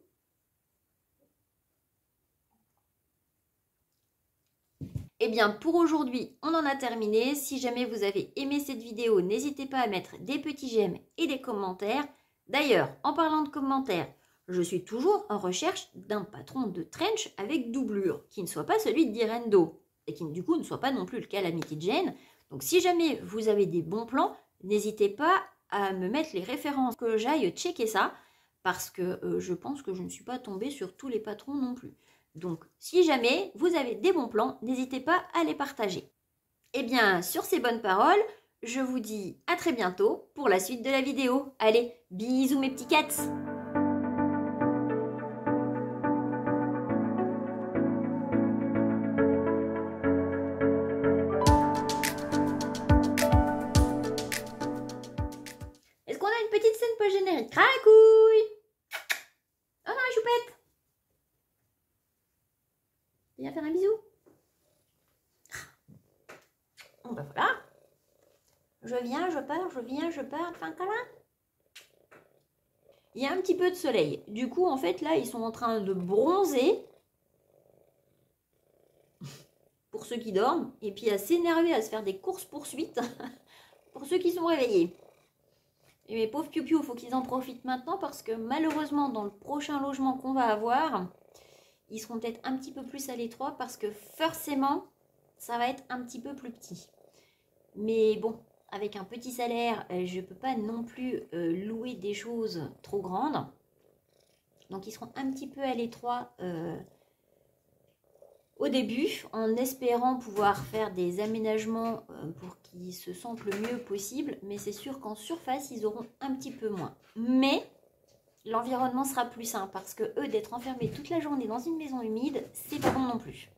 Eh bien, pour aujourd'hui, on en a terminé. Si jamais vous avez aimé cette vidéo, n'hésitez pas à mettre des petits j'aime et des commentaires. D'ailleurs, en parlant de commentaires, je suis toujours en recherche d'un patron de trench avec doublure, qui ne soit pas celui de Direndo, et qui du coup ne soit pas non plus le Calamity Jane. Donc si jamais vous avez des bons plans, n'hésitez pas à me mettre les références, que j'aille checker ça, parce que je pense que je ne suis pas tombée sur tous les patrons non plus. Donc, si jamais vous avez des bons plans, n'hésitez pas à les partager. Eh bien, sur ces bonnes paroles, je vous dis à très bientôt pour la suite de la vidéo. Allez, bisous mes petits cats! Est-ce qu'on a une petite scène post-générique? Cracouille! Oh non, la choupette! Viens faire un bisou. Bon voilà. Je viens, je pars, je viens, je pars, enfin câlin. Il y a un petit peu de soleil. Du coup, en fait, là, ils sont en train de bronzer. Pour ceux qui dorment. Et puis à s'énerver, à se faire des courses-poursuites. Pour ceux qui sont réveillés. Et mes pauvres piou-piou, il faut qu'ils en profitent maintenant parce que malheureusement, dans le prochain logement qu'on va avoir, ils seront peut-être un petit peu plus à l'étroit parce que forcément, ça va être un petit peu plus petit. Mais bon, avec un petit salaire, je ne peux pas non plus louer des choses trop grandes. Donc, ils seront un petit peu à l'étroit au début, en espérant pouvoir faire des aménagements pour qu'ils se sentent le mieux possible. Mais c'est sûr qu'en surface, ils auront un petit peu moins. Mais l'environnement sera plus sain parce que eux, d'être enfermés toute la journée dans une maison humide, c'est pas bon non plus.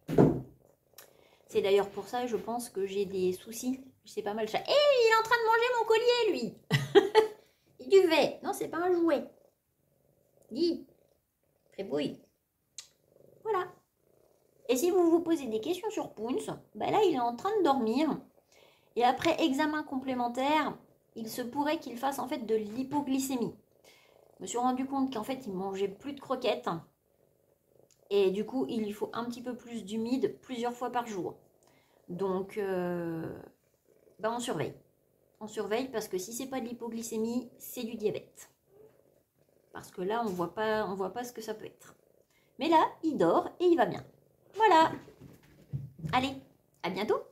C'est d'ailleurs pour ça, je pense que j'ai des soucis. Je sais pas mal. Hé, il est en train de manger mon collier, lui. Il duvet. Non, c'est pas un jouet. Dis. Trébouille. Voilà. Et si vous vous posez des questions sur Pounce, ben là, il est en train de dormir. Et après examen complémentaire, il se pourrait qu'il fasse en fait de l'hypoglycémie. Je me suis rendu compte qu'en fait, il mangeait plus de croquettes. Et du coup, il lui faut un petit peu plus d'humide plusieurs fois par jour. Donc, ben on surveille. On surveille parce que si c'est pas de l'hypoglycémie, c'est du diabète. Parce que là, on voit pas ce que ça peut être. Mais là, il dort et il va bien. Voilà. Allez, à bientôt.